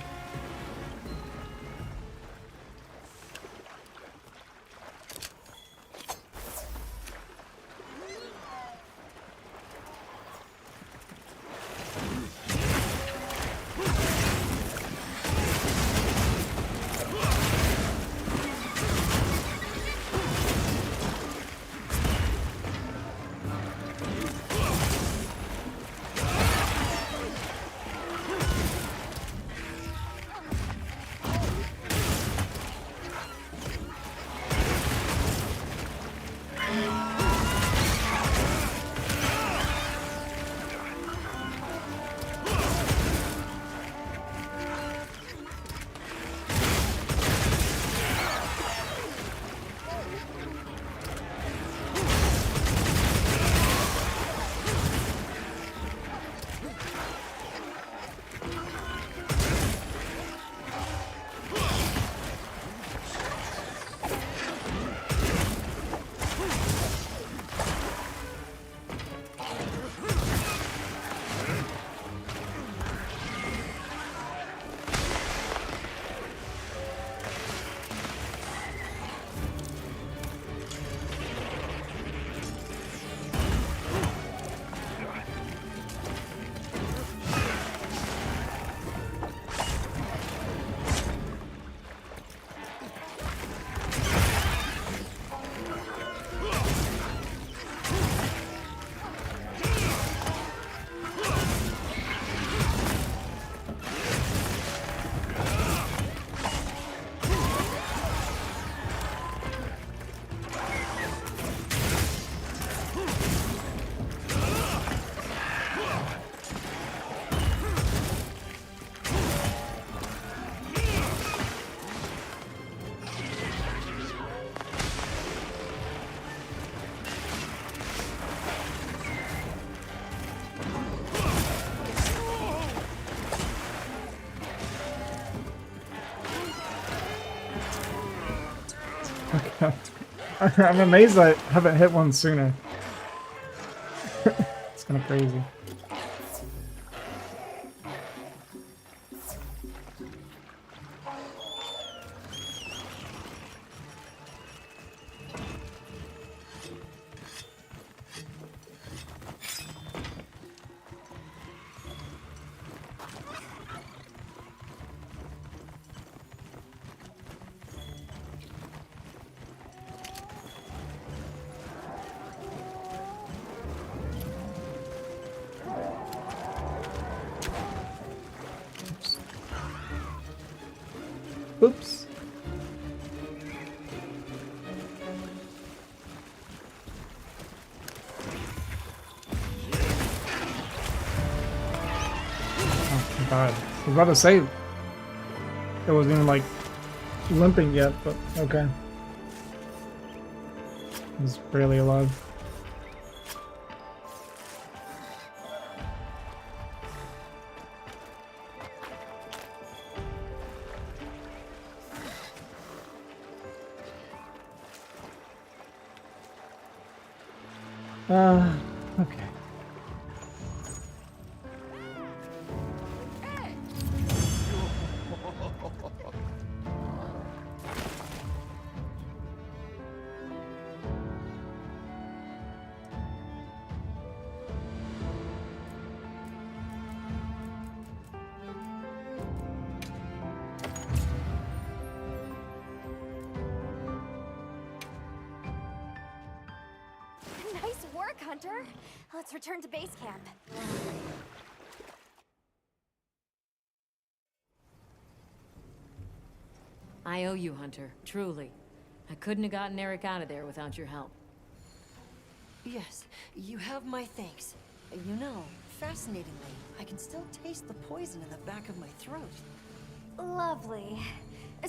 I'm amazed I haven't hit one sooner. It's kind of crazy. Oops. Oh god. I was about to say it wasn't even like limping yet, but okay. He's barely alive. Okay.
Nice work, Hunter. Let's return to base camp.
I owe you, Hunter. Truly. I couldn't have gotten Eric out of there without your help.
Yes, you have my thanks. You know, fascinatingly, I can still taste the poison in the back of my throat.
Lovely.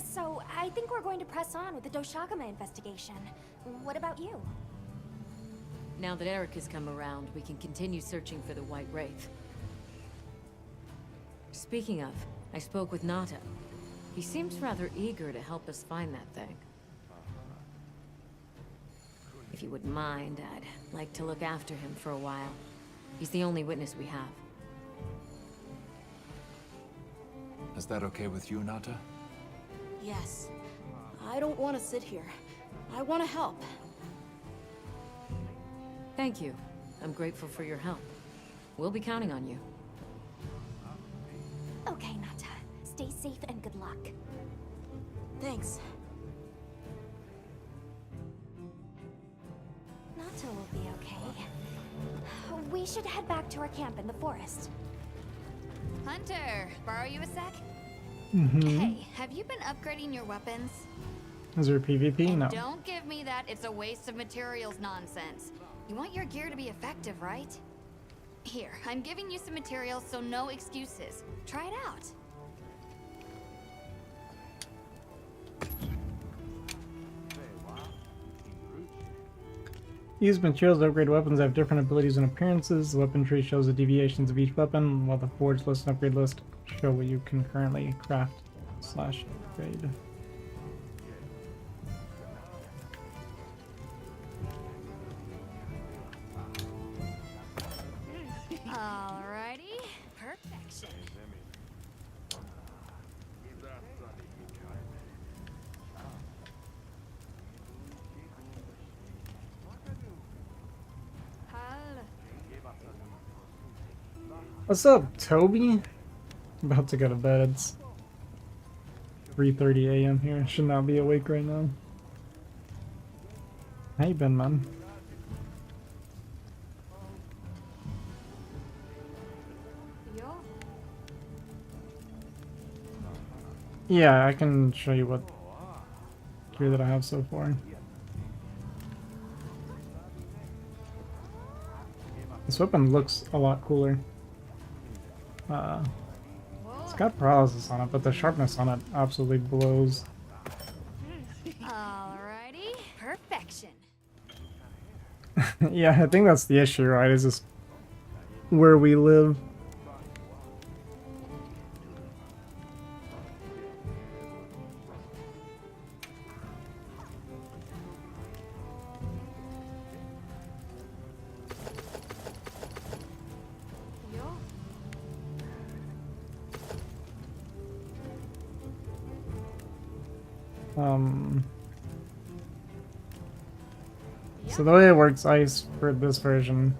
So, I think we're going to press on with the Doshagama investigation. What about you?
Now that Eric has come around, we can continue searching for the White Wraith. Speaking of, I spoke with Nata. He seems rather eager to help us find that thing. If you wouldn't mind, I'd like to look after him for a while. He's the only witness we have.
Is that okay with you, Nata?
Yes. I don't want to sit here. I want to help.
Thank you. I'm grateful for your help. We'll be counting on you.
Okay, Nata. Stay safe and good luck.
Thanks.
Nata will be okay. We should head back to our camp in the forest.
Hunter, borrow you a sec?
Mm-hmm.
Hey, have you been upgrading your weapons?
Is there PvP? No.
Don't give me that it's a waste of materials nonsense. You want your gear to be effective, right? Here, I'm giving you some materials, so no excuses. Try it out.
Use materials to upgrade weapons that have different abilities and appearances. The weapon tree shows the deviations of each weapon, while the forge list and upgrade list show what you can currently craft / upgrade.
Alrighty, perfection.
What's up, Toby? I'm about to go to bed. It's 3:30 a.m. here. Should not be awake right now. How you been, man? Yeah, I can show you what gear that I have so far. This weapon looks a lot cooler. It's got paralysis on it, but the sharpness on it absolutely blows.
Alrighty, perfection.
Yeah, I think that's the issue, right? Is just where we live. So the way it works, Ice, for this version,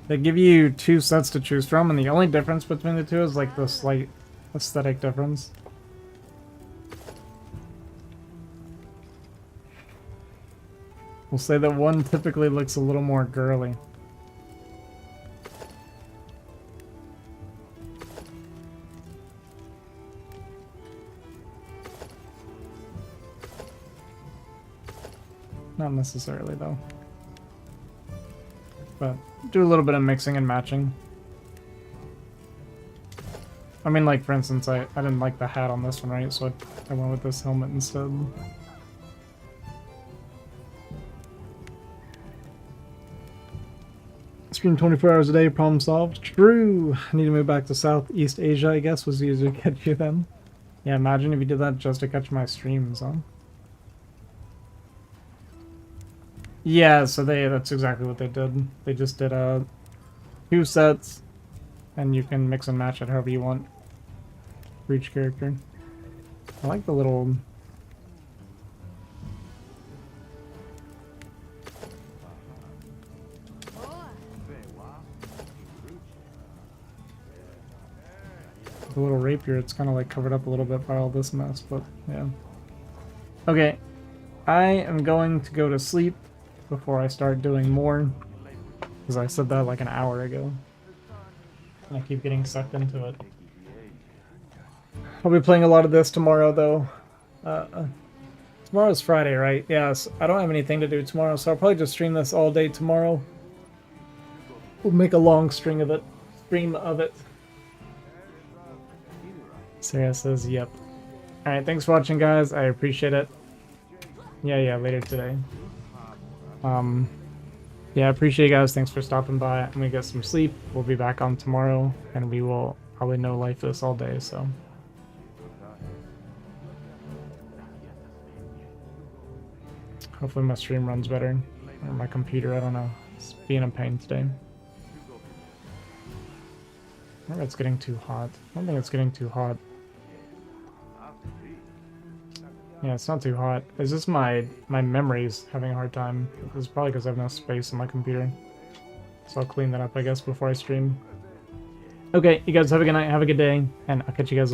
they give you 2 sets to choose from, and the only difference between the two is like the slight aesthetic difference. We'll say that one typically looks a little more girly. Not necessarily, though. But do a little bit of mixing and matching. I mean, like, for instance, I didn't like the hat on this one, right? So I went with this helmet instead. Stream 24 hours a day, problem solved. True! I need to move back to Southeast Asia, I guess, was easier to catch you then. Yeah, imagine if you did that just to catch my streams, huh? Yeah, so that's exactly what they did. They just did 2 sets, and you can mix and match it however you want for each character. I like the little... the little rapier. It's kind of like covered up a little bit by all this mess, but yeah. Okay, I am going to go to sleep before I start doing more, because I said that like an hour ago. And I keep getting sucked into it. I'll be playing a lot of this tomorrow, though. Tomorrow's Friday, right? Yes, I don't have anything to do tomorrow, so I'll probably just stream this all day tomorrow. We'll make a long stream of it. Sarah says, yep. Alright, thanks for watching, guys. I appreciate it. Yeah, later today. Yeah, I appreciate you guys. Thanks for stopping by. I'm gonna get some sleep. We'll be back on tomorrow, and we will probably no life this all day, so. Hopefully my stream runs better. Or my computer, I don't know. It's being a pain today. I think it's getting too hot. I don't think it's getting too hot. Yeah, it's not too hot. It's just my memory's having a hard time. It's probably because I have no space on my computer. So I'll clean that up, I guess, before I stream. Okay, you guys have a good night, have a good day, and I'll catch you guys later.